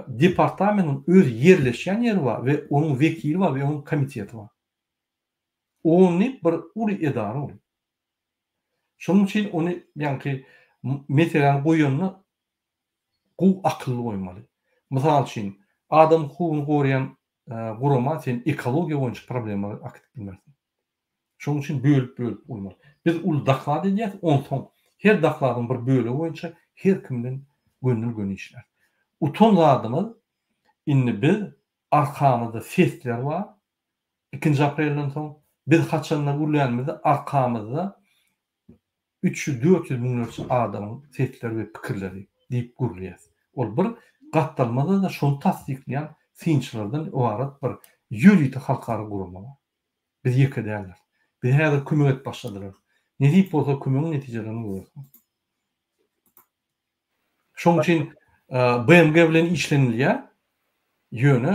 departamentin öz ýerleşýän ýeri bar we onuň wekili bar we onuň komiteti bar. Ony bir uly edara bol. Şonuň üçin ony ýa-ni meseleni goýanyny gowy akylly goýmaly. Mysal üçin adam hukugyny gorayan guruma sen ekologiýa boýunça problemleri aktyp bilmersin. Şonuň üçin bölüp goýmaly. Biz ul daklad edýäs, onsoň her dakladyň bir bölegi boýunça her kimden gönül işler. Uton zadymyz inni biz arkamyzda festler bar. 2 aprelden soň biz haçanlar gurulýanmyzda arkamyzda 300-400 miňlerçe adamyň festleri we pikirleri diýip gurulýar. Ol bir gatdalmada da şonu tasdikleýän synçylardan ibaret bir ýürüýte halkara gurulma bar. Biz ýeke däldir. Biz häzir kömek etip başladylar. Ne diýip bolsa kömegiň netijelerini görýär. Şoň üçin BMG bilen işlenilýär. Ýöne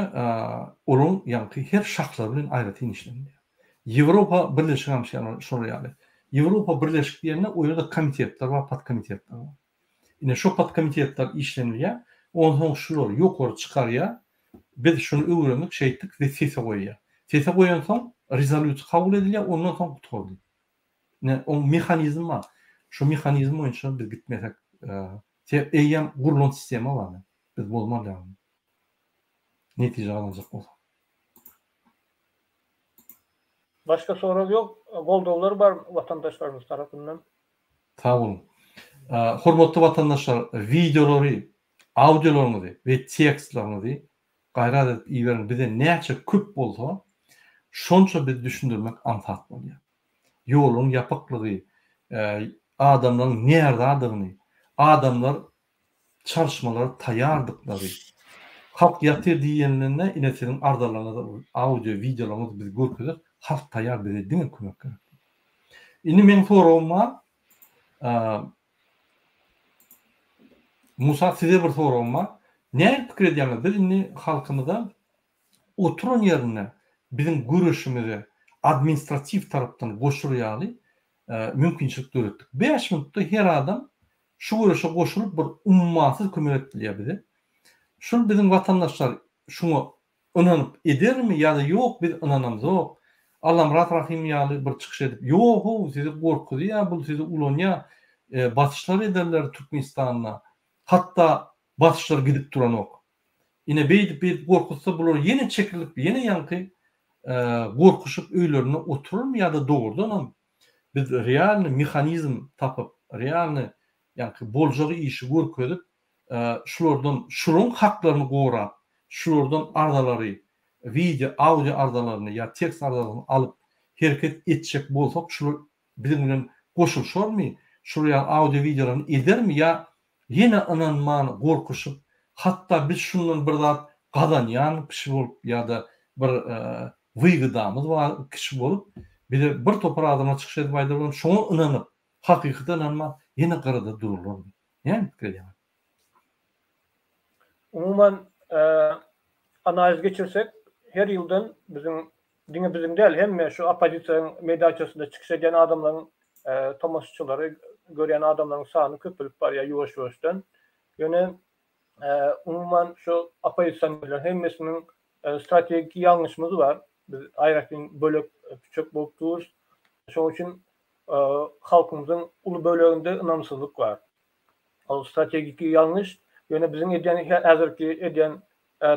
onuň ýa-ni her şahslar bilen aýraty işlenilýär. Ýewropa Birleşik Hamşyrylar şoňaly. Ýewropa birleşiklerine o ýerde komitetler bar, podkomitetler bar. Ine şo podkomitetler işlenilýär. Ondan şular ýokary çykarýar. Biz şunu öwrendik, şeýtdik we sese goýýar. Sese goýan soň rezolýusiýa kabul edilýär, ondan soň gutuldy. Ne o mehanizm bar. Şu mehanizm boýunça biz gitmesek, eýem gurulan sistema bar. Biz bolmaly. Netije alınacak bolsa. Başka soru yok. Goldoglar var vatandaşlarımız tarafından. Sağ olun. Hormatly vatandaşlar, videolary, audiolaryny we tekstlaryny gayrat edip iýerin bize näçe köp bolsa şonça biz düşündirmek ansat bolýar. Ýoluň ýapyklygy, adamlaryň näerdadygyny, adamlar çalışmalara taýýardyklary, halk ýatyr diýenlerine ine senin ardalarına audio, videolarını biz görkezek, halk taýýar bize diňe kömek gerek. Ini men sorawma, Musa size bir sorawma. Näme pikir edýärler? Biz inni halkymyza oturan ýerine bizim görüşimizi administrativ tarapdan goşurýaly mümkinçilik döretdik. 5 minutda her adam şu görüşe goşulup bir ummatsız kömek etdiler bize. Şol bizim vatandaşlar şunu inanyp edermi ýa-da ýok, biz inanamyz ýok. Allam rahim ýaly bir çykyş edip ýok, sizi gorkudýar, bu sizi ulanýar, batışlar ederler Türkmenistana. Hatta batışlar gidip duran ok. Ine beýdip gorkutsa bular ýene çekilip, ýene ýanky gorkuşup öýlerine otururmy ýa-da dogrudan biz real mehanizm tapyp, real ýanky boljagy işi görkezip, şulardan şurun haklaryny gorap, şulardan ardalary, video, audio ardalaryny ýa tekst ardalaryny alyp hereket etjek bolsak, şular bizim bilen goşulşarmy? Şuraya audio videolaryny edermi ýa ýene inanman gorkuşup, hatta biz şundan bir zat gazanýan kişi bolup ýa-da bir wygydamyz bar kişi bolup bir topar adama çykyş edip aýdyrlar, şoňa inanyp, hakykatan inanma ýene garada dururlar. Ýani pikir edýär. Umuman analiz geçirsek her ýyldan bizim däl hemme şu opozisiýa meýdançasynda çykyş eden adamlaryň tomasçylary görýän adamlaryň sany köpülip barýar ýuwaş-ýuwaşdan. Ýöne umuman şu opozisiýalar hemmesiniň strategik ýalňyşmyzy bar. Biz aýrakyn bölek küçük bolup durýar. Şoň üçin halkymyzyň uly böleginde inamsyzlyk bar. O strategik ýalňyş ýöne bizim edýän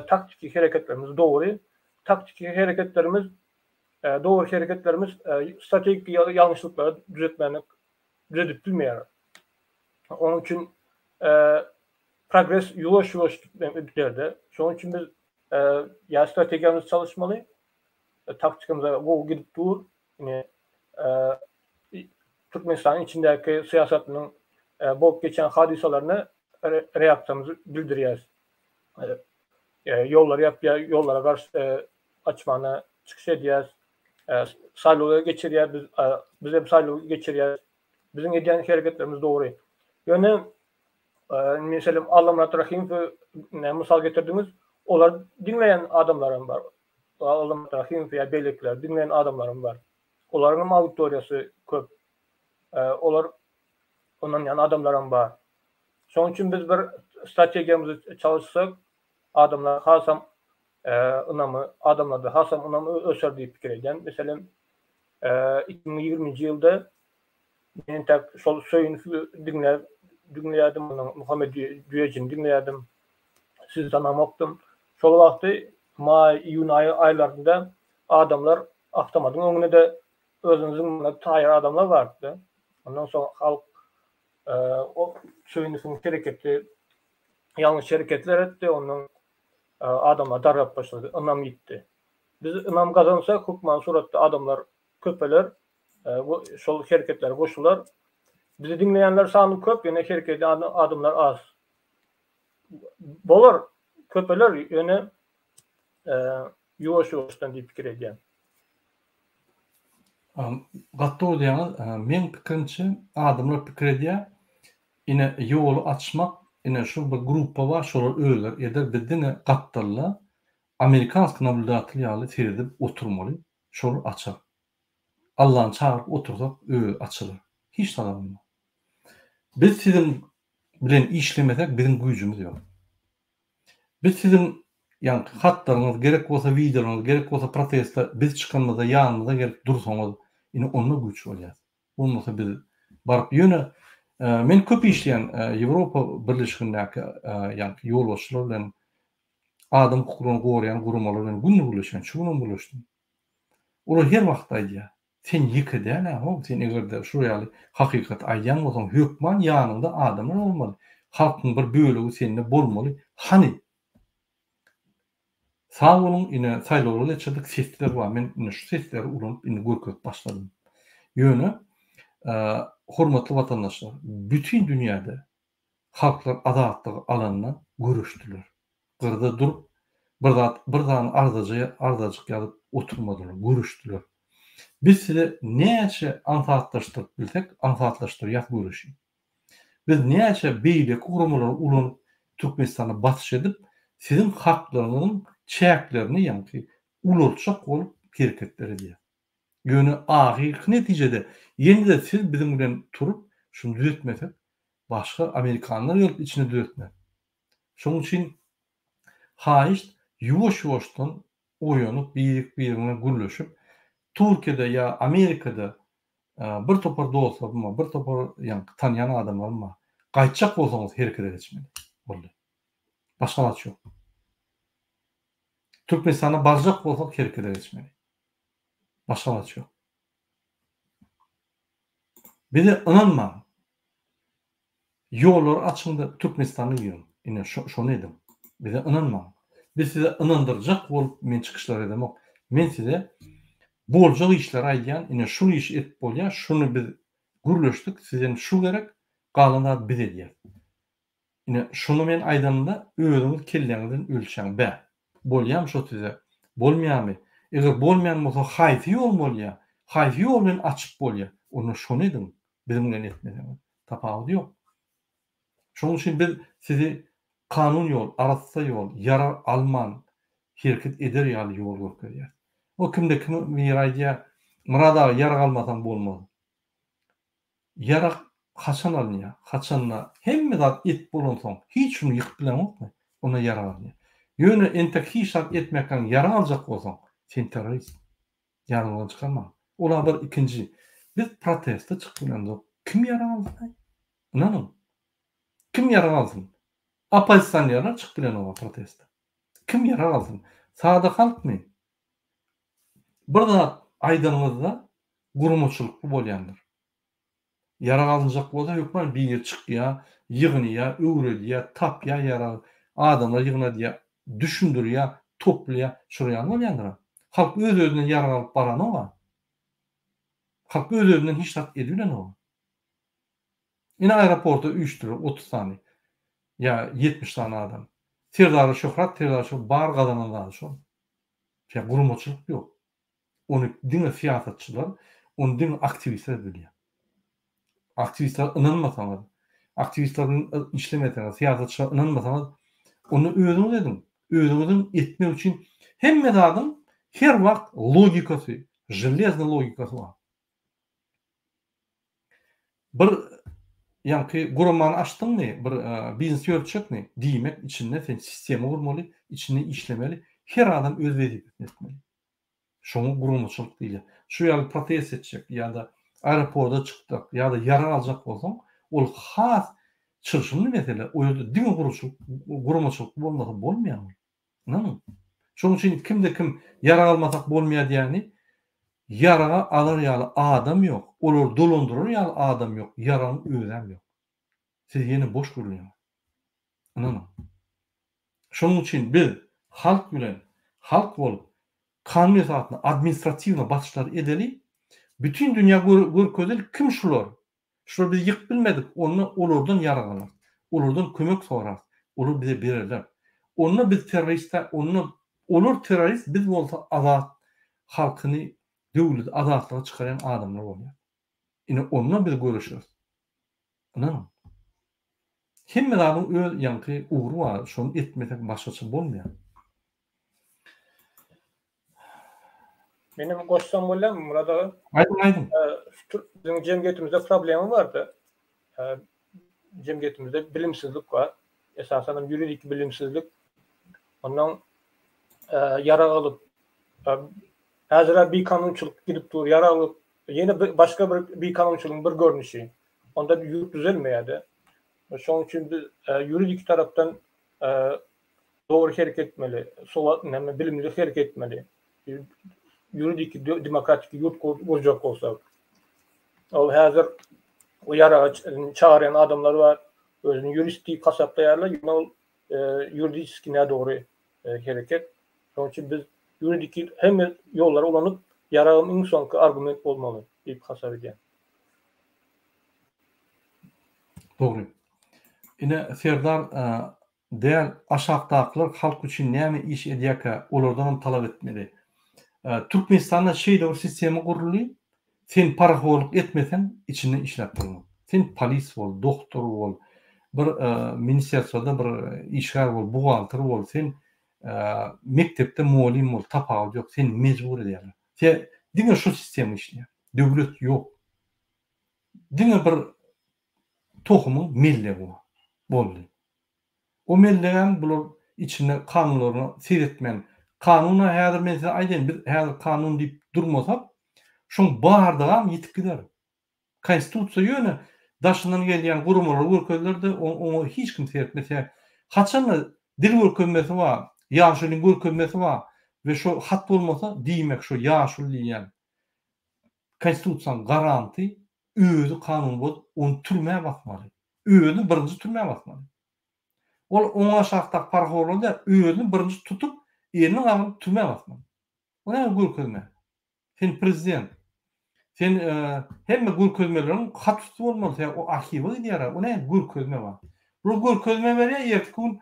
taktik hereketlerimiz dogry. Taktik hereketlerimiz dogry hereketlerimiz strategik ýalňyşlyklary düzeltip bilmeýär. Onun üçin progress ýuwaş-ýuwaş gitmekde. Şoň üçin biz ýa strategiyamyz çalışmaly. Taktikymyza gol gidip dur. Ine Türkmenistan içindäki siýasatynyň bolup geçen hadisalaryna reaksiyamyzy bildirýäris. Yollar ýapýar, yollara garşy açmana çykyş edýäris. Saýlawga geçirýär, biz hem saýlawga geçirýär. Bizim edýän hereketlerimiz dogry. Ýöne meselem Allam rahim misal getirdiňiz, olar dinleýän adamlarym bar. Allam rahim ýa beýlekler dinleýän adamlarym bar. Olaryň auditoriýasy köp. Olar ondan ýan adamlarym bar. Şoň üçin biz bir strategiyamyzy çalışsak, adamlar hasam ynamy, adamlarda hasam ynamy öser diýip pikir edýän. Meselem 2020-nji ýylda men tak şol söýüni dinleýärdim, Muhammed Düýejini dinleýärdim. Siz tanamokdum. Şol wagty may, iýun aýlarynda adamlar awtomatyň öňüne de özüniziň taýýar adamlar bardy. Ondan soň halk o söýüniň hereketi ýalňyş hereketler etdi, onuň adamlar darap başlady, ynam gitdi. Biz ynam gazansak, hukman suratda adamlar köpeler, şol hereketler goşular. Bizi dinleýänler sany köp, ýöne hereketli adamlar az. Bolar köpeler ýöne ýuwaş-ýuwaşdan diýip pikir edýän. Gatda diýäňiz, men pikirimçe adamlar pikir edýär, ine ýoly açmak, ine şu bir gruppa var, şolar öýler eder, bizdine gatdarlar Amerikansk nablüdaty ýaly seredip oturmaly, şol açar. Allah'ın çağırıp otursak açılır. Hiç tanımıyor. Biz sizin bilen işlemesek bizim gücümüz yok. Biz sizin yani hatlarınız gerek olsa videolarınız gerek olsa protestler biz çıkanmada yanınıza gerek dursanız yine onunla güç olacağız. Olmasa biz barıp yöne men köp işleyen Avrupa Birleşigindäki yani ýolbaşçylar bilen adam hukukyny gorayan gurumlar bilen günni bulaşan, şunu bulaşdym. Olar her wagt aýdýar. Sen ýykydan, sen egerde şu ýaly hakykat aýdýan bolsaň, hökman ýanynda adamlar bolmaly. Halkyň bir bölegi seninle bolmaly. Hani Sağ olun ine saýlawlar geçirdik, sesler var. Men şu sesleri urunup ine görkezip başladym. Ýöne hormatly vatandaşlar, bütün dünyada halklar adatlygy alanyndan görüşdiler. Gyrda durup birdan ardajyk ýalyp oturmadylar, görüşdiler. Biz size näçe anfaatlaşdyryp bilsek, anfaatlaşdyryp görüşýär. Biz näçe beýle gurumlar ulanyp Türkmenistana batyş edip, sizin haklarynyň çäklerini ýa-ni ulurçak bolup hereketler edýär. Ýöne ahyr netijede ýene-de siz bizim bilen turup şunu düzeltmesek, başga Amerikanlar ýolup içine düzeltmek. Şonuň üçin haýyş ýuwaş-ýuwaşdan oýanyp bir-birine gürleşip, Türkiýede ýa Amerikada bir topar dostlar bolma, bir topar ýa tanýan adamlar bolma, gaýtjak bolsaňyz hereket etmeli. Boldy. Başga ýol ýok. Türkmenistana barjak bolsak hereket etmeli. Başga ýol ýok. Bize inanma. Ýollar açyňda Türkmenistana ýön. Ine şonu edim. Bize inanma. Biz size inandyrjak bolup men çykyşlar edemok. Men size boljak işler aýdýan, ine şunu iş etip bolýar, şunu biz gürleşdik, sizden şu gerek, galanlar biz edýär. Ine şunu men aýdanda özüňiz kelleňizden ölçäň. Bä, bolýam şo size, bolmaýarmy? Eger bolmaýan bolsa haýsy ýol bolýar? Haýsy ýol bilen açyp bolýar? Onu şonu edin, bizim bilen etmeliňiz. Tapagy ýok. Şonuň üçin biz sizi kanun ýol, arasda ýol, yarar alman, hereket eder ýaly ýol görkezýär. O kimde kim miraýdýa, murada yarak almasan bolmaz. Yarak haçan alınýar? Haçanla hemme zat et bolansoň, hiç şunu ýykyp bilemokmy? Ona yarak alınýar. Ýöne entek hiç şart etmekden yarak aljak bolsaň, sen terrorist. Ýaragdan çykarma. Ola bir ikinji. Biz protestde çykýandyk. Kim yarak aldy? Inanyň. Kim yarak alsın? Opozisiýonlar çykyp bilen o protestde. Kim yarak alsın? Sada halkmy? Bir zat aýdanyňyzda gurumçylyk bolýandyr. Yarak alınjak bolsa ýokman bir ýer çykýar, ýygynýar, öwredýär, tapýar yarak, adamlar ýygnadýar, düşündirýär, toplaýar, şuraya bolýandyr. Halk öz-özünden yarak alyp baranoga. Halk öz-özünden hiç zat edilen o. Ine aeroporta 3 tane, 30 tane ya 70 tane adam. Tirdary şöhret, bar gazananlar şol. Ya gurumçylyk ýok. Onu diňe siýasatçylar, onu diňe aktivistler bilýär. Aktivistler inanmasaňyz, aktivistlerden işlemeseňiz, siýasatçylar inanmasaňyz, onu özüňiz edin. Özüňiziň etmek üçin hemme adam her wagt logikasy, железный logikasy bar. Bir ýa-ni gurumany açdyňmy, bir biznes ýörtjekmi? Diýmek içinde sen sistema gurmaly, içinde işlemeli. Her adam öz wezipesini etmeli. Şoňa gurumçylyk diýilýär. Şu ýaly protest etjek ýa-da aeroportda çykdyk ýa-da yarak aljak bolsaň, ol has çyrşymly mesele. O ýerde diňe gurumçylyk bolmasa bolmaýar. Näme? Şoň üçin kimde kim yarak almasak bolmaýar diýäni, yaraga alır ýaly adam ýok. Olar dolandyrar ýaly adam ýok. Yaranyň özü hem ýok. Siz ýene boş görýär. Näme? Şoň üçin biz halk bilen, halk bolup kanun esasına, administrativna batyşlar edeli, bütün dünya görkezeli kim şular? Şular biz ýykyp bilmedik, onu olardan yarak alar. Olardan kömek sorar. Olar bize bererler. Onu biz teröristler, onu olur terörist biz bolsa azat halkyny döwlet azatlyga çykaran adamlar bolýar. Ine onunla biz görüşürüz. Anladın? Hemme adamın öz ýa-ni uğru var. Şonu etmesek başgaça bolmaýar. Benim goşsam bolýar Murad aga? Aýdym. Bizim jemgiýetimizde problemi bardy. Jemgiýetimizde bilimsizlik var. Esasen ýuridik bilimsizlik. Ondan yarak alyp häzir bir kanunçylyk gidip dur, yarak alyp ýene başga bir kanunçylygyň bir görnüşi. Onda bir ýurt düzelmeýärdi. Şoň üçin biz ýuridik tarapdan dogry hereket etmeli, näme bilimli hereket etmeli. Ýuridik demokratik ýurt bolajak bolsak. Ol häzir o yarak çağıran adamlar var. Özüni juristi kasaplaýarlar, ýöne ol ýuridiski dogry hereket. Onun için biz yuridik hem yollara ulanıp yarağım en sonki argument olmalı deyip hasap edýär. Doğru. Ine Serdar değer aşağıdakiler halk için näme iş edýärkä olardan talap etmeli. Türkmenistanda şeýle sistemi gurulýar. Sen paraholuk etmesen içinde işlep bolma. Sen polis bol, doktor bol, bir ministersiyada bir işgar bol, buhalter bol, sen mektepde muallim bol, tapagy ýok, sen mejbur edýärler. Sen diňe şu sistem işleýär. Döwlet ýok. Diňe bir tohumy mille boldy. O mellegen bular içinde kanunlaryny seyretmen. Kanuny häzir men size aýdyn, bir häzir kanun diýip durmasam, şoň bardygam ýitip gider. Konstitusiýa ýöne daşyndan gelýän gurumlar, görkezlerde onu hiç kim seyretmese, haçan dil görkezmesi bar, ýaşulyň görkezmesi bar we şo hat bolmasa diýmek şo ýaşul diýen konstitusiýanyň garanty özü kanun bolup, onu türmäge basmaly. Özü birinji türmäge basmaly. Ol oňa şahtak parholunda özünü birinji tutup, elini alıp türmäge basmaly. Ona görkezme. Sen prezident. Sen hemme görkezmelerin hatçy bolmaly. Sen o arhiwy edýär. Ona görkezme bar. Bu görkezme berýär, ýerkün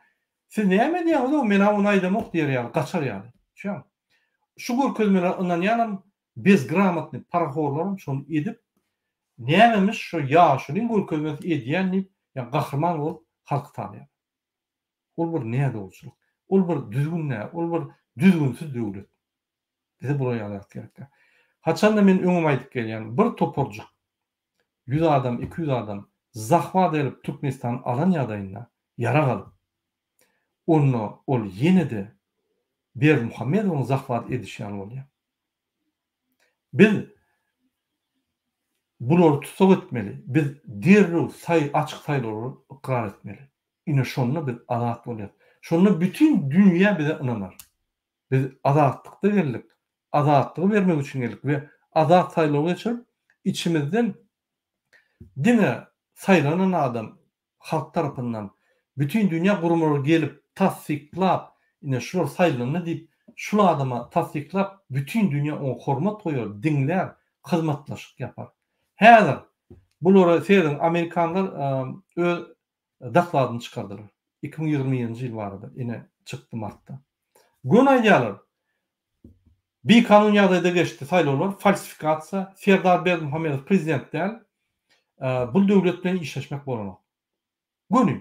siz näme diýýäňiz? Men onu aýdamok diýär, gaçar ýaly. Şu görkezmeler ondan ýanam bezgramotny parhollar şonu edip nämemiş şu ýaşulyň görkezmesi edýänlik, ýa gahrman bolup halky tanýar. Ol bir näde bolçuluk? Ol bir düzgün ol bir düzgünsiz döwlet. Bize buraya ýalat gerek. Haçanda men öňüme aýdyp gelýän bir toporjuk 100 adam, 200 adam zahmat edip Türkmenistan alan ýagdaýynda ýara galyp onu ol ýene-de Bermuhammedowyň zahmat edişýän bolýar. Biz bulary tutsak etmeli. Biz derrew açyk saýlary ikrar etmeli. Ine şonu biz azat bolýar. Şonu bütün dünýä bize inanar. Biz azatlıkda geldik. Azatlığı vermek için geldik ve azat saýlawy geçirip içimizden dine saýlanan adam halk tarapyndan bütün dünýä gurumlary gelip tasdiklap ine şular saýlanyny diýip şu adama tasdiklap bütün dünýä onu hormat goýar, dinler, hyzmatlaşyk yapar. Häzir bulara seýden Amerikanlar öz dakladyny çykardylar. 2020-nji ýyl barada ine çykdy martda. Gün aýdýarlar. Bir kanun ýagdaýda geçdi saýlawlar, falsifikasiýa, Serdar Berdimuhammedow prezident däl, bu döwlet bilen işleşmek bolanok. Günü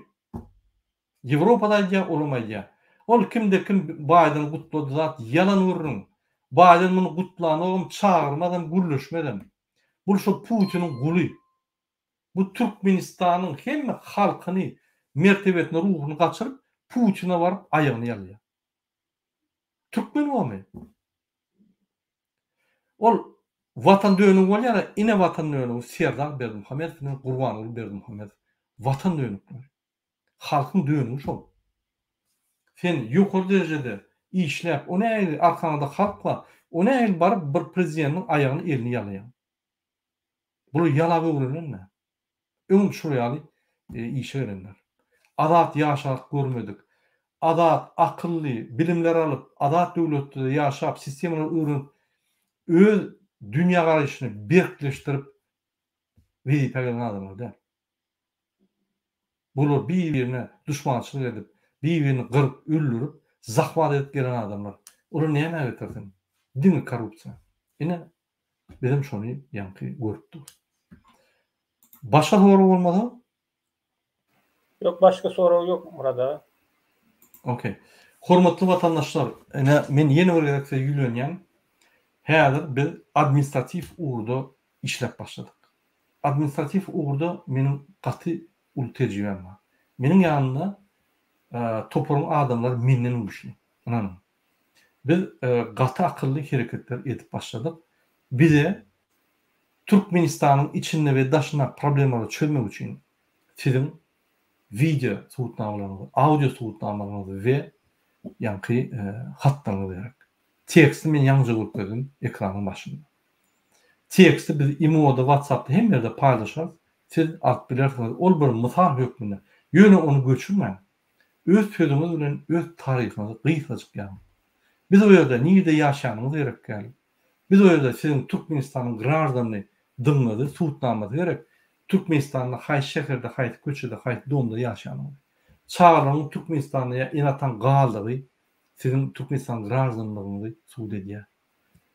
Ýewropada ýa olamaýa. Ol kimde kim Biden gutlady zat yalan urrun. Biden muny gutlanagym çağırmadan gürleşmeden. Bu şu Putinin guly. Bu Türkmenistanyň hemme halkyny mertebetini, ruhuny gaçyryp Putin'e baryp aýagyny ýalýar. Türkmen bolmy? Ol watan döwlügi bolýar, ine watan döwlügi Serdar Berdimuhammedowyň Gurbanyň Berdimuhammedow. Watan döwlügi. Halkyň döwlügi şol. Sen ýokary derejede işläp, onu arkanda halk bar, onu baryp bir prezidentiň aýagyny elini ýalýar. Bu ýalagy öwrenme. Öň şu ýaly işe gelenler. Adat ýaşap görmedik. Adat akylly bilimler alyp, adat döwletde ýaşap, sistemini öwrenip, öz dünýä garaşyny berkleşdirip wezipe gelen adamlar da. Bular bir-birine düşmançylyk edip, bir-birini gyrıp, öldürüp, zahmat edip gelen adamlar. Olar näme getirsin? Diňe korrupsiýa. Ine bizim şonu ýanky görüpdik. Başka soru bolmady? Yok, başka soru yok burada. Okay. Hormatly vatandaşlar, men ýene bir gerekse ýülenýän. Häzir biz administratif uğurda işlep başladık. Administratif uğurda menin gaty ul tejribem bar. Menin ýanymda toporun adamlar menden güçli. Anam. Biz gaty akylly hereketler edip başladyk. Bize Türkmenistanyň içinde we daşyna problemleri çözmek üçin sizin video suwutnamalaryňyzy, audio suwutnamalaryňyzy we ýanky hatlaryňyzy berek. Teksti men ýalňyja görkezdim ekranyň başynda. Teksti biz imoda, WhatsApp'da hem ýerde paýlaşar. Siz alt bilersiniz, ol bir mysal hökmünde. Ýöne onu göçürmäň. Öz sözüňiz bilen öz taryhyňyzy gysgaçyk ýazın. Biz o ýerde nirde ýaşanymyz gerek geldi. Biz o ýerde sizin Türkmenistanyň grajdanly dymlady, suwtnamazy gerek. Türkmenistanyň haýsy şeherde, haýsy köçede, haýsy domda ýaşanyň. Çağlaryň Türkmenistanyň inatan galdygy sizin Türkmenistan grajdanlygyňyzy suwt edýär.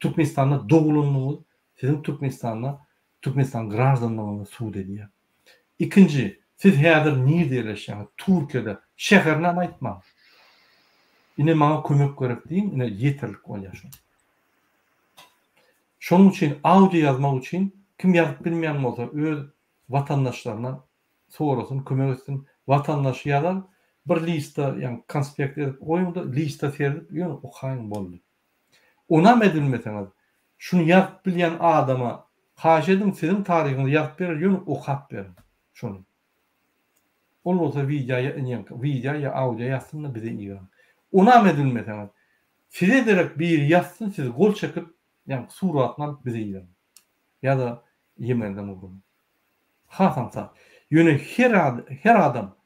Türkmenistanda dogulunlygy sizin Türkmenistan grajdanlygyňyzy suwt edýär. İkinci, siz häzir nirde ýaşaýan? Türkiýede şäherine aýtmaň. Ine maňa kömek gerek diýin, ine ýeterlik bolýar. Şonuň üçin audio ýazmak üçin kim ýazyp bilmeýän bolsa öz watandaşlaryna sorasyn, kömek etsin. Watandaş ýazar, bir lista, ýani konspekt edip goýunda lista serip, ýöne okaýyn boldy. Ona medilmeseňiz, şunu ýazyp bilýän adama haş edin, sizin tarihiňizi ýazyp berer, ýöne okap berin. Şonu. Ol bolsa video ýa audio ýazsyn bize ýa. Ona medilmeseňiz, size derek bir ýazsyn, siz gol çekip, ýani suratny alyp bize ýa. Ýa-da ýemenden urun. Hasansa, ýöne her adam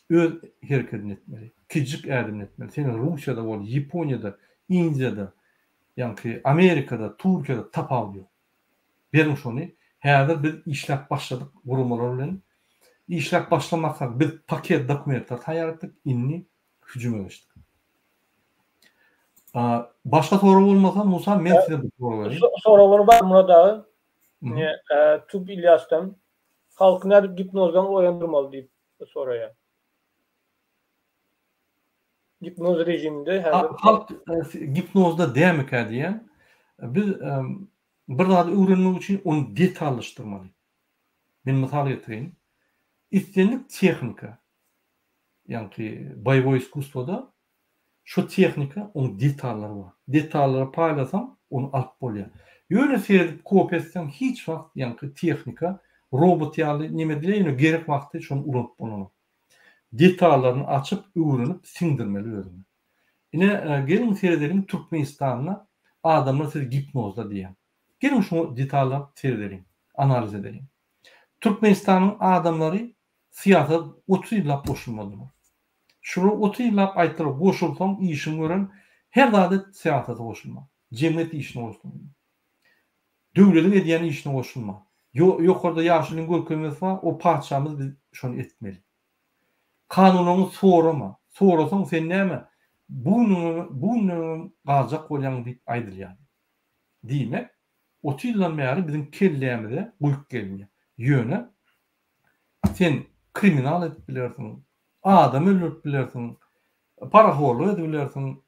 öz hereketini etmeli. Kijik erdem etmeli. Seni Rusya'da bol, Japonya'da, India'da, yani Amerika'da, Türkiye'de tapav ýok. Berin şonu, häzir biz işläp başladyk gurulmalar bilen. İşläp başlamaksa biz paket dokumentler taýýar etdik, inni hüjüme geçdik. Başka soru bolmasa Musa, men size bir soru bereyim. Sorular var Murat ağa. Tüp İlyas'tan halk nädip gipnozdan oýandyrmaly diýip soraýar. Gipnoz rejiminde halk gipnozda dämek diýen biz bir zat öwrenmek üçin onu detallaşdyrmaly. Men misal getireyim. İstenlik tehnika. Yani boýowy iskustvada şu tehnika onun detallary var. Detallary paýlasam onu alyp bolýar. Ýöne seredip kop etsem hiç wagt yani tehnika robot ýaly nime diýeni gerek wagtda şonu urunup bolany. Detallaryny açyp öwrenip siňdirmeli özüne. Ine gelin seredelim Türkmenistanyna adamlar siz gipnozda diýen. Gelin şu detallary seredelim, analiz edelim. Türkmenistanyň adamlary siýasat 30 ýyllap boşulmadylar. Şunu 30 ýyllap aýtdylar, boşulsam işim gören her zady siýasata boşulma. Jemgyýet işine boşulma. Döwletiň edýän işine boşulma. Ýokarda ýaşylyň görkemesi bar, o parçamyz biz şonu etmeli. Kanunyny sorama. Sorasaň sen näme? Bunu gazak bolýan diýip aýdylýar. Diýmek, 30 ýyldan bäri bizim kellämizde guýuk gelýär. Ýöne sen kriminal edip bilersin, adam öldürüp bilersin, parahollu edip bilersin,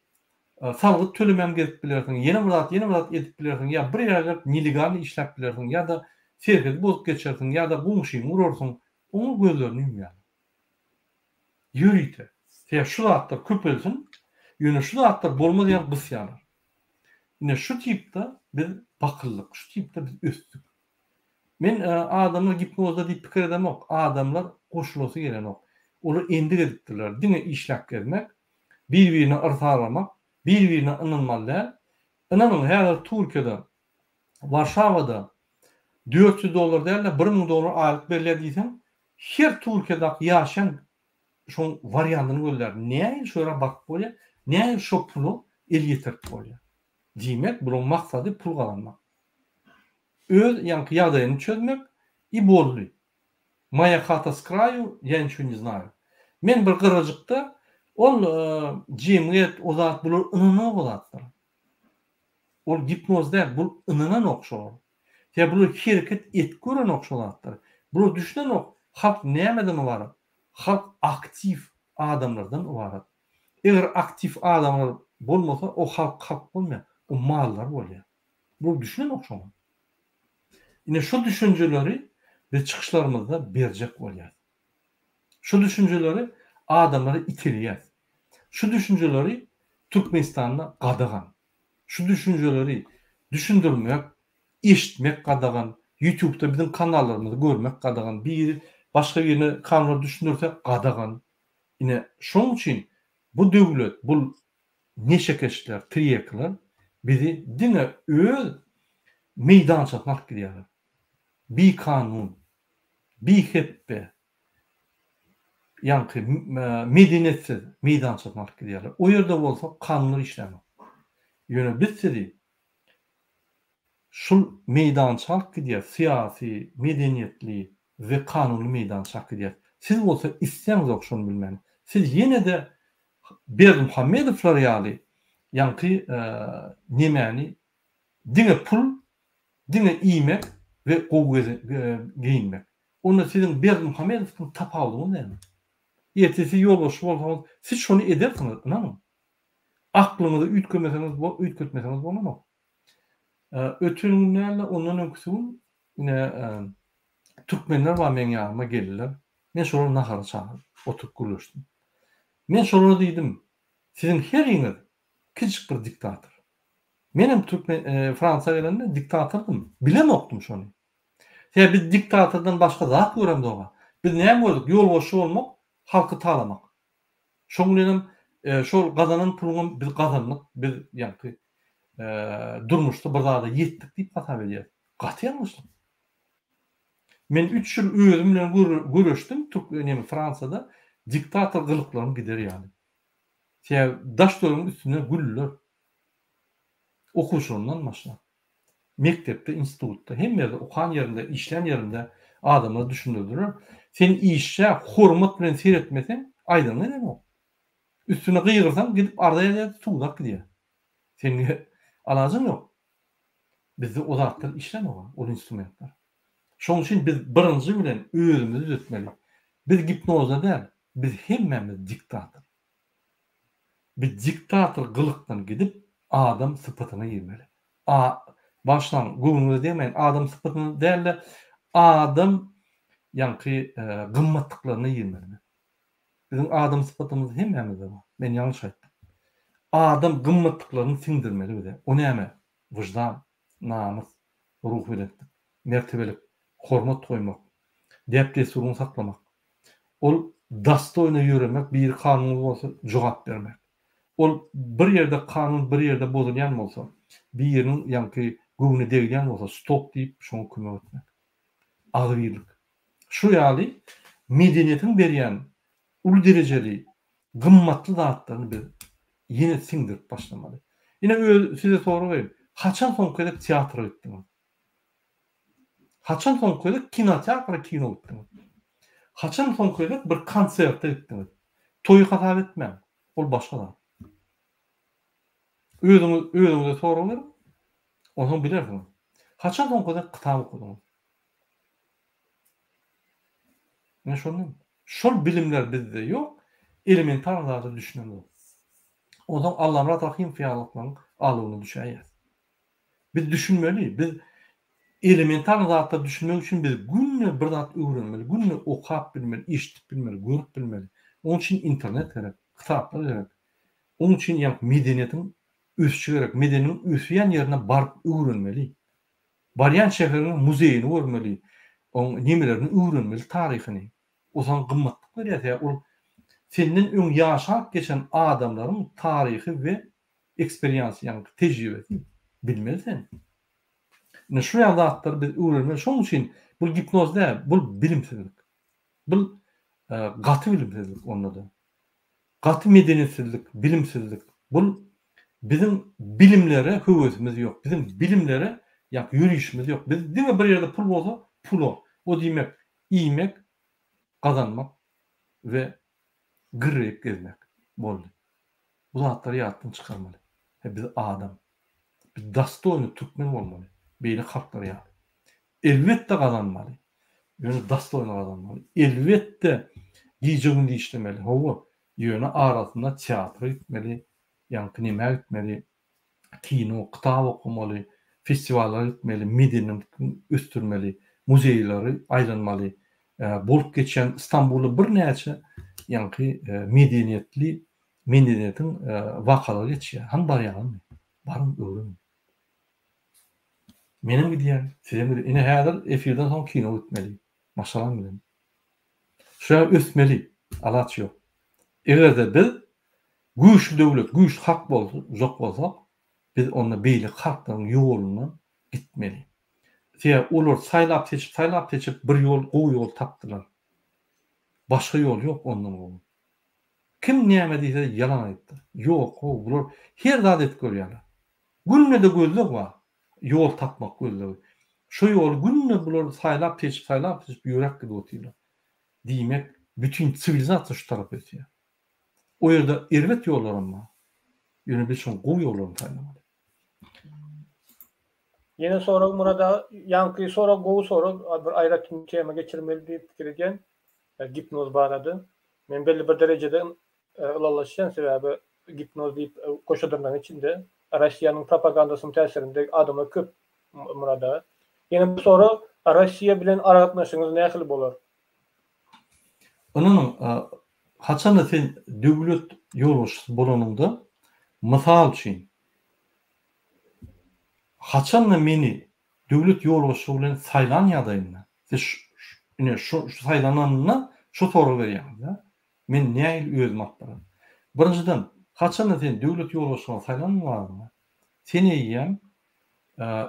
salgyk tölemem gezip bilersin, ýene bir zat edip bilersin, ýa bir ýerler nelegal işläp bilersin, ýa-da serket bozup geçersin, ýa-da gumşyň urarsyň, onu gözlerini ýumýar. Ýürüýte. Ýa şu zatlar köpelsin, ýöne şu zatlar bolmaýan gysýarlar. Ine şu tipde biz bakyllyk, şu tipde biz östük. Men adamlar gipnozda diýip pikir edemok. Adamlar goşulasy gelenok. Onu endik edipdirler. Diňe işläp gelmek, bir-birini ırtalamak, bir-birine ynanmaly. Inanyň häzir Türkiýede, Warşawada $400 däl, $1000 alyp berilýär diýsen, her Türkiýede ýaşayan şoň wariantyny görler. Näme şoňa bak bolýar? Näme şo pulu el ýetirip bolýar? Diýmek, bunyň maksady pul galanmak. Öz ýagdaýyny çözmek i boldy. Moя хата с краю, я ничего не знаю. Men bir gyrajykda ol jemgyýet ozat bular ynana bolatdyr. Ol gipnoz däl, bu ynana okşar. Ya bular hereket etgören okşalatdyr. Bular düşünen ok, halk nämeden bar? Halk aktiv adamlardan ibaret. Eger aktiv adamlar bolmasa o halk bolmaýar, o mallar bolýar. Bu düşünen okşama. Ine şu düşünceleri ve çıkışlarımızda berjek bolýar. Şu düşünceleri adamları itilýär. Şu düşünceleri Türkmenistanda gadagan. Şu düşünceleri düşündirmek, eşitmek gadagan. YouTube'da bizim kanallarımızı görmek gadagan. Bir başka birine kanallar düşünürsek gadagan. Ine şoň üçin bu döwlet, bu neşekeşler, triyekler bizi diňe öz meydan çatmak gidiyor. Bir kanun, bir heppe, yani medeniyetsiz meydan çatmak gidiyor. O yerde olsa kanunlar işlemek. Ýöne bizleri şul meýdançalyk diýär, syýasy, medeniýetli we kanuny meýdançalyk diýär. Siz bolsa isleňiz okşuny bilmän. Siz ýene de Berdimuhammedowlar ýaly ýanky nemäni diňe pul, diňe iýmek we gowy giyinmek. Onda sizin Berdimuhammedowyň tapalygy näme? Ertesi ýolbaşy bolsaňyz siz şonu edersiňiz, inanyň. Aklyňyzy ütkötmeseňiz bolanok. Ötün günlerle ondan öňküsi gün ine türkmenler bar meň ýanyma geldiler. Men şolary nahara çağırdım, oturup gürleşdim. Men şolary diýdim, sizin her ýeriňiz kiçik bir diktator. Menem Türkmen Fransa gelende diktatordum. Bilemokdum şonu. Ya biz diktatordan başga zat göremdi oga. Biz näme gördük? Ýolbaşy bolmak, halky talamak. Şoň bilen şol gazanan puluny biz gazandyk. Biz ýanky durmuşda bir zada ýetdik diýip hatap edýär. Gaty ýalňyşlyk. Men 3 ýyl özüm bilen görüşdim Fransada diktator gylyklarym gider ýaly. Daş döwrüň üstüne güller. Okuşundan başlar. Mektepde, institutda, hem ýerde okan ýerinde, işlen ýerinde adamlar düşündirdiler. Sen işe hormat bilen seyretmesen aýdan näme o? Üstüne gıýgyrsaň gidip arda ýerde tuğdak diýär. Sen alajyň ýok. Bizde o zatlar işlen o instrumentler. Şoň üçin biz birinji bilen özümizi düzeltmeli. Biz hipnozda däl, biz hemmemiz diktator. Biz diktator gylykdan gidip adam sıfatyna girmeli. Başlan gowuňda demeýin adam sıfatyny däl adam ýanky gymmatlyklaryna girmeli. Bizim adam sıfatymyz hemmemizde bar. Men ýalňyş aýtdym. Adam gymmatlyklaryny siňdirmeli bize. O näme? Wyjdan, namys, ruh biletdik, mertebelik, hormat goýmak, depdesuruny saklamak. Ol dastoyna ýöremek, bir kanuny bolsa jogap bermek. Ol bir ýerde kanun bir ýerde bozulýan bolsa, bir ýeriniň ýanky gowuny degýän bolsa stop diýip şoňa kömek etmek. Agyrlyk. Şu ýaly medeniýetiň berýän ul derejeli gymmatly zatlaryny biz ýene siňdirip başlamaly. Ýene size soru berýin. Haçan soňky edip teatra gitdiňiz? Haçan soňky edip kinoteatra kino gitdiňiz? Haçan soňky edip bir konsertde gitdiňiz? Toýy hatap etmem. Ol başga da. Özüňize soru berýin. Onu bilersiňiz. Haçan soňky edip kitap okudyňiz? Men şondan. Şol bilimler bizde ýok. Elementarlarda düşünýänler. Odan Allah'ın rahim fiyalıklarının alıwını düşäýär. Biz düşünmeli. Biz elementar zatda düşünmek için biz günne bir zat öwrenmeli, günne okap bilmeli, işitip bilmeli, görüp bilmeli. Onun için internet gerek, kitaplar gerek. Onun için medeniýetiň ösüşi gerek, medeniýetiň ösüýän ýerine barıp öwrenmeli. Barýan şäheriniň muzeýini görmeli, onuň nemelerini öwrenmeli, taryhyny. O zaman gymmatlyk berýär. Ol senden öň ýaşap geçen adamlaryň taryhy we eksperiýansy, ýani tejribesi bilmelisin. Şu ýazatlar biz öwrenmeli. Şoň üçin bu hipnoz däl, bu bilimsizlik. Bu gaty bilimsizlik onda da. Gaty medeniýetsizlik, bilimsizlik. Bu bizim bilimlere höwesimiz ýok. Bizim bilimlere ýürüýüşimiz ýok. Biz diňe bir ýerde pul bolsa, pul o. O diýmek, iýmek, gazanmak we gyrryp gezmek boldy. Bu zatlary ýatdan çykarmaly. Biz adam. Biz dastoyny türkmen bolmaly. Beýle halklar ýa. Elbetde gazanmaly. Ýöne dastoyny gazanmaly. Elbetde giýjegini işlemeli. Howa ýöne arasynda teatr gitmeli, ýanky näme gitmeli, kino, kitap okumaly, festivallar gitmeli, medeniýetini östürmeli, muzeýlary aýlanmaly. Bolup geçen İstanbul'da bir näçe ýanky medeniýetiň wakalary geçýär. Han bar ýaly. Barym öwrün. Menim diýen, sizem ine häzir efirden soň kino gitmeli. Maşalan bilen. Şoňa ösmeli. Alaç ýok. Egerde biz güýçli döwlet, güýçli hak bolsa, jok bolsak, biz onda beýle halklaryň ýolundan gitmeli. Olar saylap seçip bir ýol, gowy ýol tapdylar. Başga ýol ýok ondan gowy. Kim näme diýse ýalan aýtdy. Ýok, bular her zat etip görýärler. Günne de gözlük var. Yol tapmak gözlüğü. Şu yol günne bular saylap teşip yürek gibi otuyorlar. Diýmek bütün sivilizasiýa şu tarap etýär. O ýerde erlet ýollar ama. Ýöne bir şoň gowy ýollar taýlanmaly. Yine sonra burada yankı sonra gowu sonra bir aýratyn tema geçirmeli diýip pikir edýän gipnoz barady. Men belli bir derejede ılallaşýan sebäbi gipnoz diýip koşadyrlan içinde Russiýanyň propagandasynyň täsirinde adamlar köp burada. Yine sonra Russiýa bilen aragatnaşyňyz nähili bolar? Onuň haçan da sen döwlet ýolbaşçysy bolanynda mysal üçin haçan da meni döwlet ýolbaşçysy bilen saýlan ýagdaýynda şu saýlananyna şu soru berýär. Men näil özüm atlaram. Birinciden haçan da sen döwlet ýolbaşçysyna saýlanmagyň seni ýem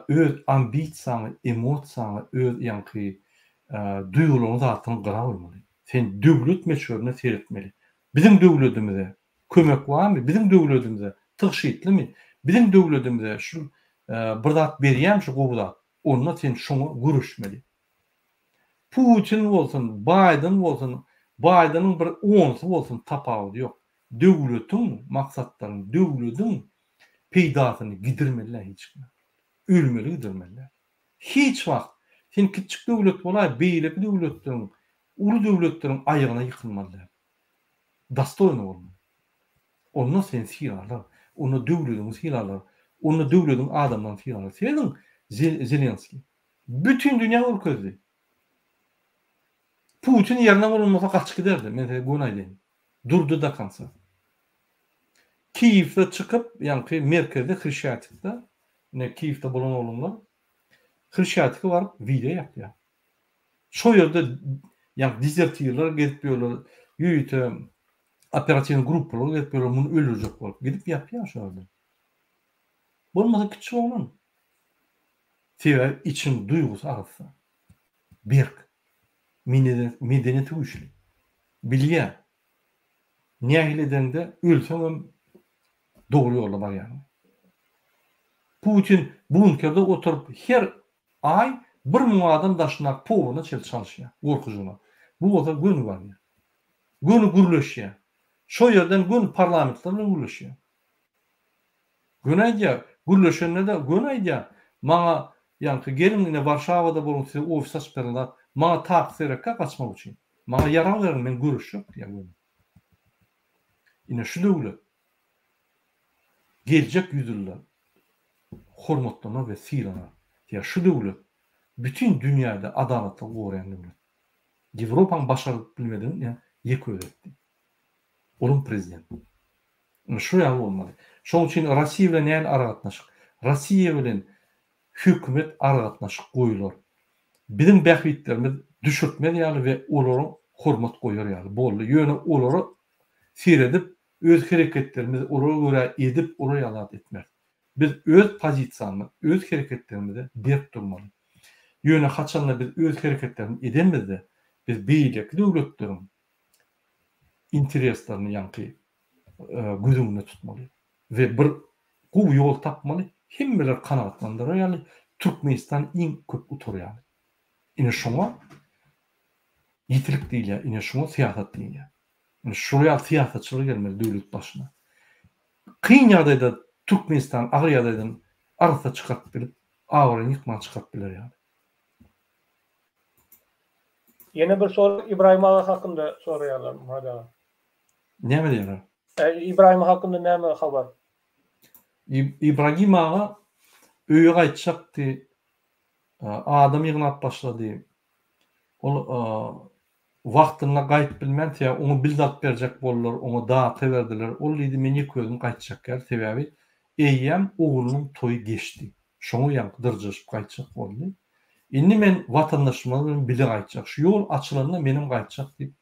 öz ambisiýaňy, emosiýaňy, öz ýanky duýgularyny zatyny gyra bolmaly. Sen döwlet meşgulüne seretmeli. Bizim döwletimize kömek barmy? Bizim döwletimize tygşytlimi? Bizim döwletimize şu bir zat berýän şu gowda. Onunla sen şoňa görüşmeli. Putin bolsun, Biden bolsun, Biden'ın bir onsy bolsun tapagy ýok. Döwletiň maksatlaryny, döwletiň peýdasyny gidirmeliler hiç kim. Ölmeli gidirmeliler. Hiç wagt sen kiçik döwlet bolay, beýleki döwletleriň ulu döwletleriň aýagyna ýykylmalylar. Dastoyny bolmaly. Onu sen siýalar, onu döwletiň siýalar, onu döwletiň adamlaryň siýalar. Senin Zelenski. Bütün dünýä ülkesi. Putin ýerine bolmasa gaçyp giderdi. Men seni gonaýdym. Durdu da kansa. Kiýewde çykyp, ýani merkezde Hrişatykda, ne Kiýewde bolan olumlar Hrişatyka baryp video ýapýar. Şo ýerde ýani dezertýerler gelip ýollar, ýüýte operatiw gruppalar gelip ýollar, muny öldürjek bolup gidip ýapýar şo ýerde. Bolmasa kiçik bolan. Sebäbi için duýgusy arasy. Berk. Medeniyeti güçlü. Bilýär. Nähileden de ölsem doğru ýolda barýar. Putin bunkerde oturup her ay 1000 adam daşnak powuna çalışýar. Gorkujuna. Bu wagtda gün barýar. Günü gürleşýär. Şo ýerden gün parlamentlerle gürleşýär. Günaýda gürleşende de günaýda maňa ýani gelimine Warşawada bolan ofis açpyrlar. Maňa taksireka kaçmak üçin. Maňa ýarar berin, men görüşýär ýa-da. Ine şu döwlet geljek ýüzüller hormatlana ve siýlana. Ya şu döwlet bütün dünýäde adalatly goraýan döwlet. Ýewropaň başaryp bilmeden ýa ýek öwretdi. Olum prezident. Şu ýaly bolmaly. Şoň üçin Rossiýa bilen näme aragatnaşyk? Rossiýa bilen hökümet aragatnaşyk goýular. Bizim bähwitlerimiz düşürtmeli ve olary hormat goýar ýaly. Boldy. Ýöne olary seredip öz hereketlerimizi oraya göre edip oraya alat etmek. Biz öz pozisiýamyzy, öz hereketlerimizi berip durmaly. Ýöne haçanla biz öz hereketlerimizi edemizde biz beýleki döwletleriň intereslerini ýanky gözüňde tutmaly ve bir gowy ýol tapmaly. Hemmeler kanagatlandyrar ýaly Türkmenistan iň köp uturýar. Ine şoňa ýetirik diýilýär, ine şoňa siýasat diýilýär. Şuraya siýasatçylar gelmeli döwlet başyna. Kıyın ýagdaýda Türkmenistan agyr ýagdaýdan arsa çykaryp bilip, agyry ýykman çykaryp biler ýaly. Yine bir soru İbrahim Ağa hakynda soraýarlar muhada. Näme diýerler? İbrahim hakynda näme habar? İbrahim Ağa öýe gaýtjakdy. Adam ýygnap başlady. Ol wagtyna gaýt bilmän ýa onu bildat berjek bollar, onu data berdiler. Ol diýdi men ýek özüm gaýtjakar sebäbi eýýem oglunyň toýu geçdi. Şoňa ýanky dyrjyşyp gaýtjak boldy. Indi men watandaşyma bilen bile gaýtjak. Şu ýol açylanda menim gaýtjak diýip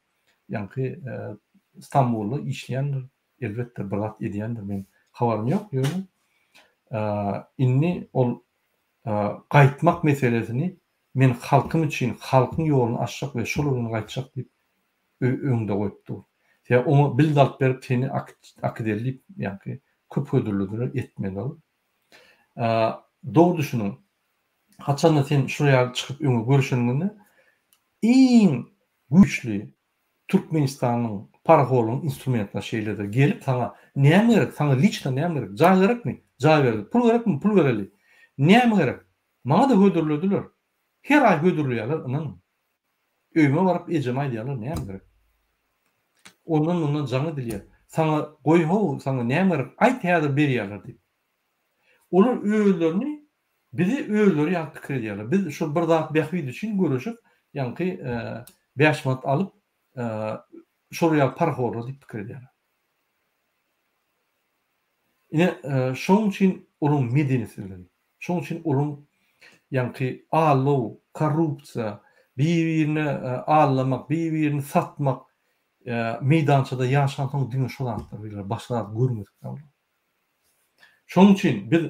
ýanky İstanbulda işleýändir. Elbetde bilat edýändir. Men habarym ýok ýöne. Indi ol gaýtmak meselesini men halkym üçin, halkyň ýoluny açjak we şoluny gaýtjak diýip öňde goýupdy. Ýa onu bildat berip seni akderlip ýa-ni köp ödüllüdür etmeli. Doğru düşünün. Haçan sen şuraya çıkıp öňe görüşende iň güçlü Türkmenistan'ın paraholun instrumentler şeyleri gelip sana näme gerek? Sana liçna näme gerek? Jaý gerekmi? Jaý berdi. Pul gerekmi? Pul bereli. Näme gerek? Maňa da gödürlediler. Her ay gödürlýärler inan. Öýme baryp ejemay diýerler näme gerek? Ondan jaňy dilýär. Sana goý ho, sana näme gerek? Aýt häzir berýärler diýip. Olar öýlerini bizi öýleri ýa pikir edýärler. Biz şu bir zat behwidi üçin görüşip, ýa-ni 5 manat alyp şuraya parhora diýip pikir edýärler. Ine şoň üçin onuň medeniýetleri, şoň üçin onuň ýa-ni allow, korrupsiýa, bir-birini allamak, bir-birini satmak meydançada ýaşantyň diňe şolatlar biler, başga görmedik. Şoň üçin biz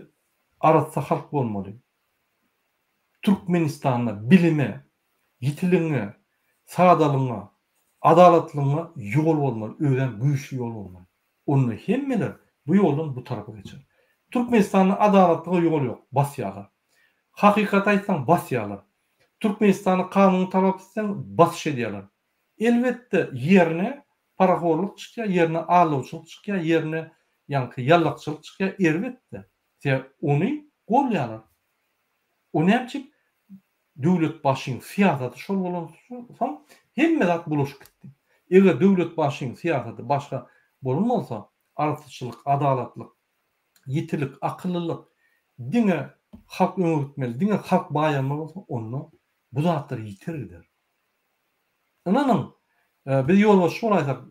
arasy halk bolmaly. Türkmenistanda bilime, ýitiliňe, sagadalyňa, adalatlygyna ýol bolmaly, öýden güýçli ýol bolmaly. Onu hemmeler bu ýoldan bu tarafa geçer. Türkmenistanyň adalatlyga ýol ýok, basýalar. Hakykat aýtsaň basýalar. Türkmenistanyň kanuny talap etseň basş edýärler. Elbetde ýerine paraholuk çykýar, ýerine alawçylyk çykýar, ýerine ýa-ni ýallakçylyk çykýar, elbetde. Ony golýarlar. O näçip döwlet başynyň siýasaty şol bolansoň hemme zat buluşup gitdi. Eger döwlet başynyň siýasaty başga bolmasa, artyçylyk, adalatlyk, ýetilik, akyllylyk diňe halk öňe gitmeli, diňe halk baýanmaly bolsa, onu bu zatlar ýitirdiler. Inanyň, biz ýolbaş şol aýsak,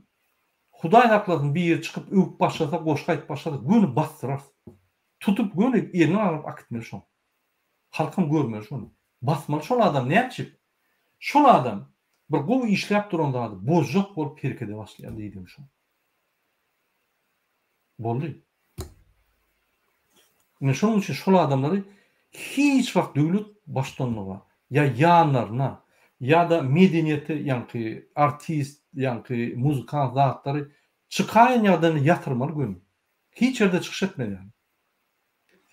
Hudaý haklasyn bir ýer çykyp öwüp başlasa, goşga aýtyp başlasa, göni basdyrar. Tutup göni eline alyp akitmeli şol. Halkym görmeli şonu. Basmaly şol adam näçip? Şol adam bir gowy işläp duranda bozjak bolup herkede başlaýar diýdim şol. Boldy. Men şonuň üçin şol adamlary hiç wagt döwlet başdanlyga ýa ýanlaryna ýa-da medeniýeti ýa-ni artist ýa-ni muzykant zatlary çykaýan ýerden ýatyrmaly göni. Hiç ýerde çykyş etmeli.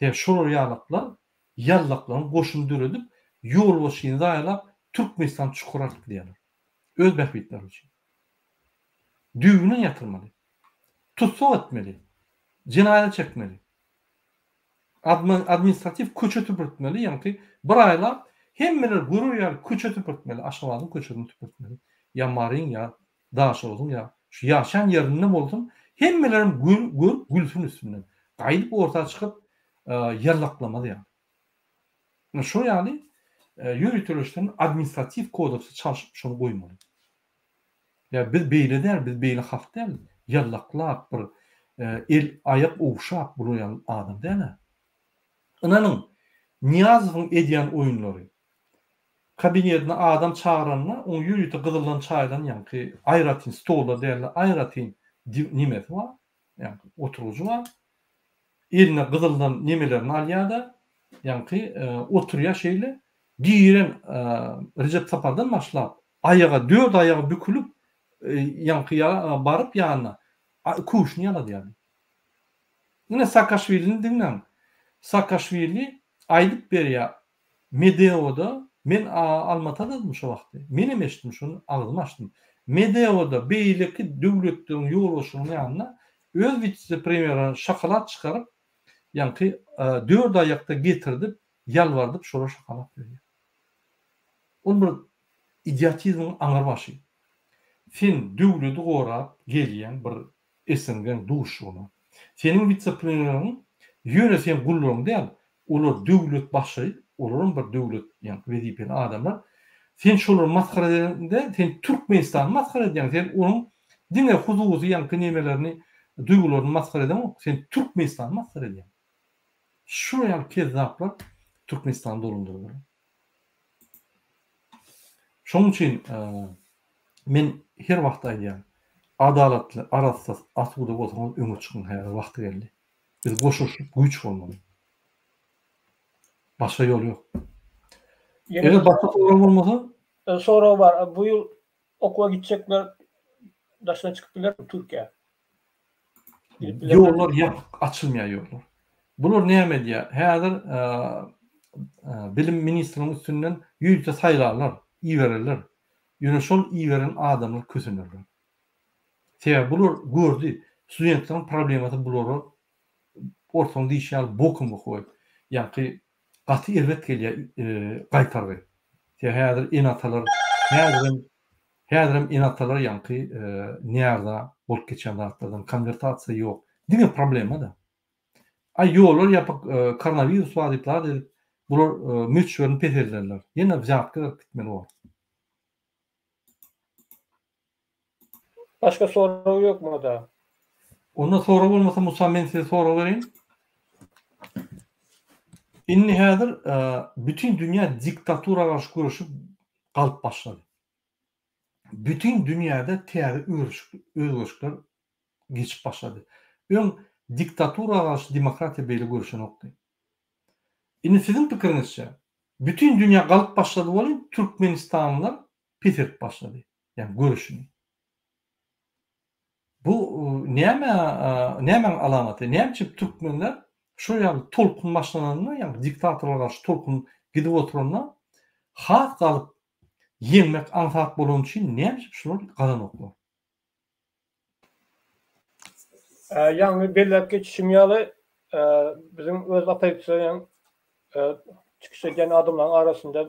Ya şol ýalaklar ýallaklaryň goşuny döredip ýol başyny daýalap Türkmenistan çukurak diýerler. Öz behbetleri üçin. Düýüne ýatyrmaly. Tutsak etmeli. Cinayet çekmeli. Administratif köçe tüpürtmeli. Yani bir aylar hemmeler gurur köçe tüpürtmeli. Aşgabatyň köçesini tüpürtmeli. Ya maryň ya daş bolsun ya şu ýaşan ýerinde bolsun hemmelerim gülsün üstünden. Gaýdyp ortaga çykyp ýallaklamaly ýa. Şu ýaly ýürütülüşden administratif kodeksi çalışyp şonu goýmaly. Ya biz beýle der, biz beýle halk der. Yallaklap bir el ayak owşap bulayan adam däl. Inanyň Niyazowyň edýän oýunlary. Kabinetine adam çağıranna onu ýürüti gyzyldan çaýdan ýa-ni aýratyn stolda däl, aýratyn nimesi var. Yani oturucu var. Eline gyzyldan nimelerini alýar-da, ýa-ni oturýar şeýle giýiren Recep Tapardan başlap ayaga 4 ayaga bükülüp ýa-ni baryp ýanyna kuşny ýalady ýa-ni. Ine Saakaşwili'ni dinlen. Saakaşwili aýdyp berýär. Medeoda men Almatada şu wagty. Men eşitdim şunu, agzym açdym. Medeoda beýleki döwletden ýolbaşynyň ýanyna öz vice-premierini şokolad çykaryp, ýa-ni 4 ayakda getirdip, ýalbardyp şola şokolad berýär. Ol bir idiotizm aňar başy. Sen döwleti gorap gelýän bir esengen duş bolan. Senin vice-premieriň ýöne sen gullaryň däl, olar döwlet başy, olaryň bir döwlet ýa-ni wezipeli adamlar. Sen şolar maskara edende, sen Türkmenistan maskara edýän, sen onuň diňe huzuzy ýa-ni nemelerini, duýgularyny maskara edýän, sen Türkmenistan maskara edýän. Şu ýaly kezzaplar Türkmenistan dolundurlar. Şoň üçin men her wagt aýdýan, adalatly, aratsız, asuda bolsaňyz öňe çykyň häzir wagty geldi. Biz goşuşup güýç bolmaly. Başga ýol ýok. Eger başga ýol bolmasa, sonra var. Bu ýyl okuwa gitjekler, daşdan çykyp biler Türkiýe. Ýollar ýapyk, açylmaýan ýollar. Bular näme diýär? Häzir bilim ministriniň üstünden ýüzde saýlarlar, iýerler. Ýöne şol iýeren adamlar kösenirler. Sebäbi bular gördü, studentleriň problematy bulary ortaň diýişýär bokum goýup. Ýa-ni gaty elbet gelýär gaýtargy. Häzir enatalar, häzirim enatalar ýa-ni näde bolup geçen zatlardan konvertasiýa ýok. Diňe problema da. Ýollar ýapyk koronavirus wadyplar edip bular müçwerini peterlerler. Ýene japka gitmeli bol. Başka soru yok mu da? Onda soru bolmasa Musa men size soru bereyim. Inni häzir bütün dünýä diktaturaga garşy görüşüp galyp başlady. Bütün dünýäde täze özgürlükler geçip başlady. Öň diktaturaga garşy demokratiýa beýle görüşen okdy. Inni sizin pikiriňizçe bütün dünýä galyp başlady bolan Türkmenistanlylar peterip başlady. Yani görüşüni. Bu näme alamaty? Näme Türkmenler şu ýaly tolkun başlananyna, ýa-ni diktatorlara garşy tolkun gidip oturanyna hat galyp ýeňmek ansat bolan üçin näme şular galan oklar? Yani belirli geçişim ýaly bizim öz opozisiýanyň çıkış eden adamların arasında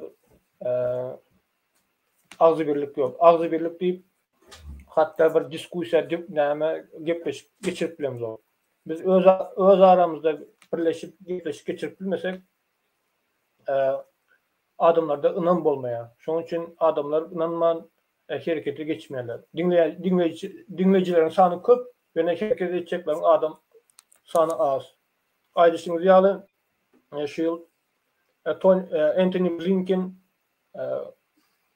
agzy birlik ýok. Agzy birlik diýip hatta bir diskussiýa diýip näme gepleşip geçirip bilemiz o. Biz öz aramızda birleşip geçirip bilmesek adamlarda ınam bolmaýar. Şonuň üçin adamlar ınanman herekete geçmeýärler. Dinleýijilerin sany köp, ýöne hereket edeceklerin adam sany az. Aýdyşyňyz ýaly şu ýyl Anthony Blinken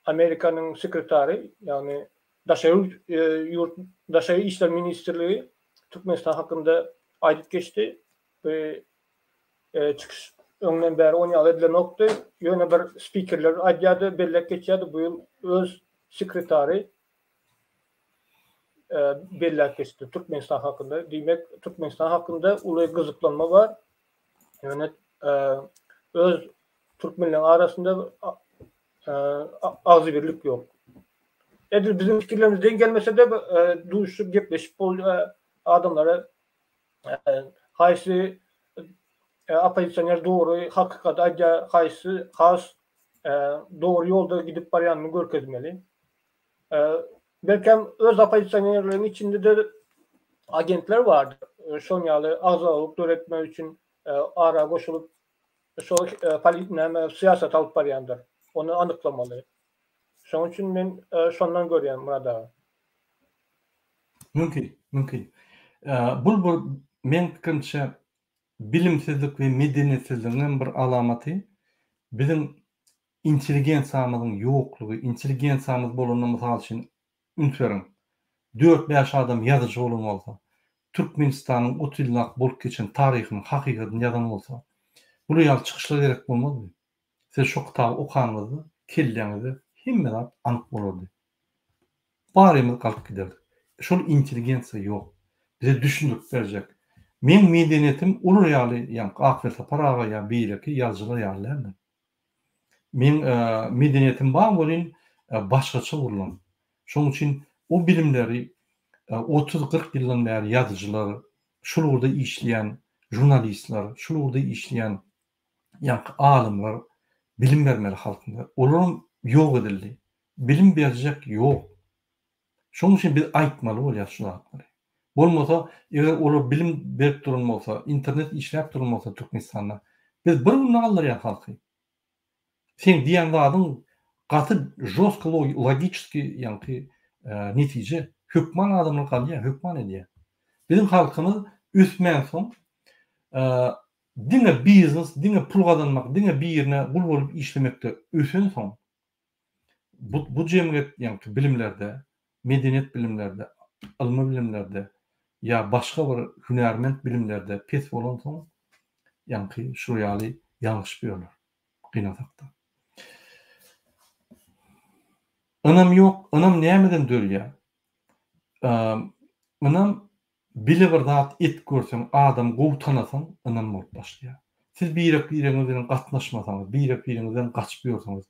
Amerikanyň sekretary, ýani Daşary işler ministrligi Türkmenistan hakynda aýdyp geçdi we çıkış öňden bäri onu ýaly edilen nokta ýöne bir spikerler aýdýady, bellek geçýärdi. Bu ýyl öz sekretary bellek geçdi Türkmenistan hakynda. Diýmek, Türkmenistan hakynda uly gyzyklanma bar. Ýöne öz Türkmenler arasında agzy birlik ýok. Edir bizim fikirlerimizden gelmese de duşup gepleşip adamlara haýsy opozisiýoner dogry hakykat aýdýar, haýsy has dogry ýolda gidip barýanyny görkezmeli. Belkem öz opozisiýonerleriň içinde de agentler vardır. Şoň ýaly agzalyk öğretmek üçin ara goşulyp şol siýasat alyp barýandyr. Onu anyklamaly. Şoň üçin men şondan görýän murada. Mümkin. Bu men pikirimçe bilimsizlik we medeniýetsizligiň bir alamaty. Bizim intelligensiýamyzyň ýoklugy, intelligensiýamyz bolanyny mysal üçin ünsüriň. 4-5 adam ýazyjy bolan bolsa, Türkmenistanyň 30 ýyllyk bolup geçen taryhyny, hakykatyny ýazan bolsa, bu ýaly çykyşlar gerek bolmazmy? Siz şu kitaby okanlygy, kelleňizi hemme anyk bolardy. Barymyz galyp giderdi. Şol intelligensiýa ýok. Bize düşündürip berjek. Men medeniýetim ular ýaly, ýa-ni akyrda paraga ýa beýleki ýazgylar ýaly. Men medeniýetim bar bolyn başgaça bolan. Şoň üçin o bilimleri 30-40 ýyldan bäri ýazyjylar, şurada işleyen jurnalistler, şurada işleyen alımlar bilim vermeli halkına. Olaryň ýok edildi. Bilim berjek ýok. Şoň üçin biz aýtmaly bolýar şu zatları. Bolmasa, eger olar bilim berip durulmasa, internet işläp durulmasa Türkmenistanda, biz bir gün alýar halky. Sen diýen zadyň gaty jostky logiski ýa-ni netije hökman adamlar kalýar, hökman edýär. Bizim halkymyz üsmän soň diňe biznes, diňe pul gazanmak, diňe bir ýerine gul bolup işlemekde ösen soň bu jemgyýet ýa-ni bilimlerde, medeniýet bilimlerde, ilmi bilimlerde ýa başga bir hünärmend bilimlerde pes bolan soň ýa-ni şu ýaly ýalňyş bolýar. Gynadakda. Önüm ýok, önüm nämeden dölýär? Önüm bile bir zat et görsen, adam gowy tanasan, ynam bolup başlaýar. Siz birek-bireňiz bilen gatnaşmasaňyz, birek-bireňizden gaçyp ýörseňiz,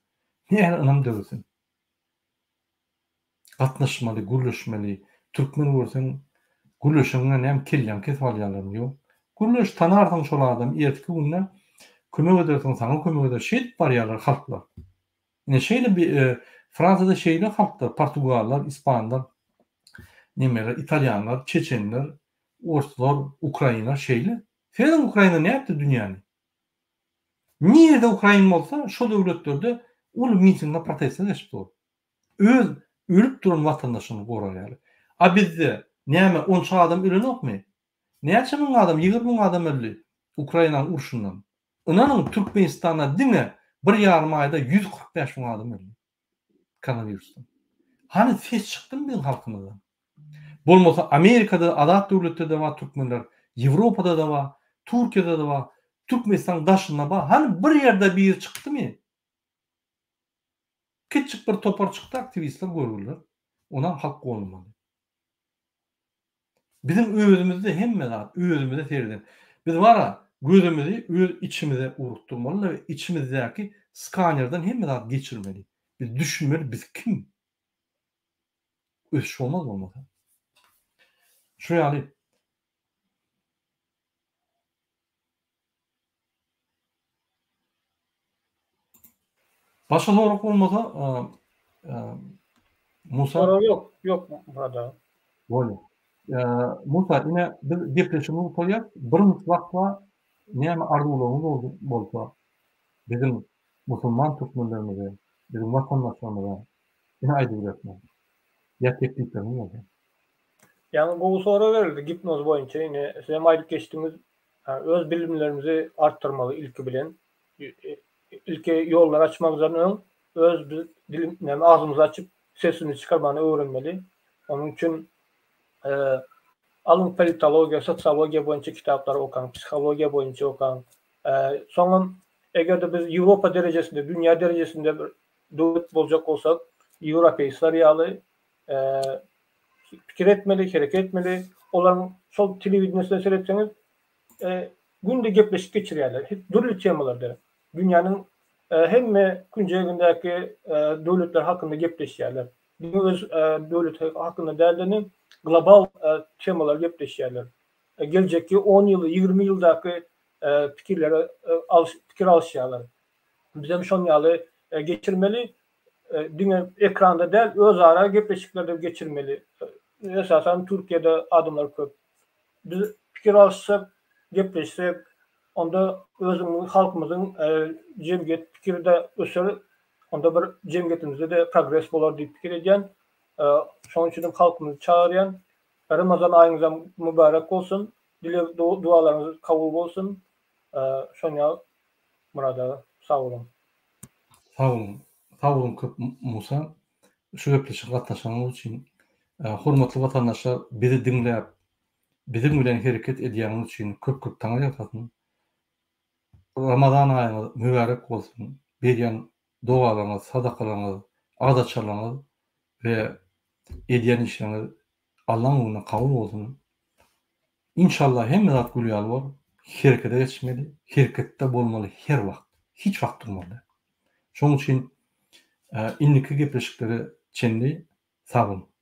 näme ynam döwürsün? Gatnaşmaly, gürleşmeli, türkmen görsen, gürleşiňe näme kelýän kesip alýarlar ýok. Gürleş tanarsyň şol adam, erteki günde kömek edersin, sana kömek eder, şeýle barýarlar halklar. Ine şeýle bir Fransada şeýle halklar, Portugallar, İspanlar, nemeler, İtalyanlar, Çeçenler, Ruslar, Ukraina şeýle. Sen Ukraina näme dünýäni? Nirde Ukraina bolsa, şol döwletlerde ul mitingler, protestler geçip dur. Öz ölüp duran vatandaşyny goraýar. A bizde näme 10 adam ölenokmy? Näçe ming adam, 20 ming adam öldü Ukraina urşundan. Inanyň Türkmenistana diňe bir ýarym aýda 145 ming adam öldü koronavirusdan. Hani ses çykdymy bizim halkymyzdan? Bolmasa Amerikada, Arap döwletlerinde var Türkmenler, Ýewropada da var, Türkiýede de var. Türkmenistan daşynda bar. Hani bir ýerde bir çykdymy? Kiçik bir topar çykdy, aktivistler görürler. Ona hak bolmady. Bizim özümizde hemme zat, özümizde serden. Biz wara gözümüzi öz içimize urutturmaly we içimizdäki skanerden hemme zat geçirmeli. Biz düşünmeli, biz kim? Öş olmaz bolmasa. Şu ýaly başa sorak bolmasa Musa Yok, yok burada. Bolýar. Musa, ine biz gepleşimiz bolýar. Bir wagtda näme arzuwlaryňyz bolsa, bizim musulman türkmenlerimize, bizim vatandaşlarymyza ine aýdyp berýärmi? Ya tekliplerimiz bolsa. Yani bu soru verildi gipnoz boýunça ine size aýdyp geçdiňiz öz bilimlerimizi arttırmalı ilki bilen. İlki ýollar açmamızdan öň öz dilim ağzımızı açıp sesini çıkarmanı öğrenmeli. Onun için alın politologiya, sosiologiya boyunca kitaplar okan, psihologiya boyunca okan. Sonra eğer biz Avrupa derecesinde, dünya derecesinde bir döwlet boljak bolsak, Ýewropeýsler ýaly pikir etmeli, hareket etmeli. Olaryň şol telewizionyny seretseňiz, günde gepleşip geçirýärler. Hep durly temalarda. Dünýäniň hemme künjegindäki döwletler hakynda gepleşýärler. Öz döwlet hakynda däldini global temalar gepleşýärler. Geljekki 10 ýyl, 20 ýyldaky pikirleri pikir alışýarlar. Bizem şol ýaly geçirmeli, dünya ekranda däl, öz ara gepleşiklerde geçirmeli. Esasen Türkiýede adamlar köp. Biz pikir alışsak, gepleşsek, onda özümüň halkymyzyň jemgyýet pikirde öser, onda bir jemgyýetimizde de progress bolar diýip pikir edýän. Şoň üçin halkymyzy çağırýan. Ramazan aýyňyz mübarek bolsun. Dile dualaryňyz kabul bolsun. Şoňa murada sag bolun. Sag bolun. Sag bolun köp Musa. Şu gepleşik gatnaşanyňyz üçin hormatly watandaşlar, bizi diňläp, bizim bilen hereket edýäňiz üçin köp-köp taňa ýatatyn. Ramazan aýyňyz mübarek bolsun. Berýän dualaryňyz, sadakalaryňyz, adaçalaryňyz we edýän işleriňiz Allah'ın uğruna kabul bolsun. İnşallah hemme zat gülýär bol, herekete geçmeli, hereketde bolmaly her wagt, hiç wagt durmaly. Şoň üçin indiki gepleşikleri çenli sag bolun.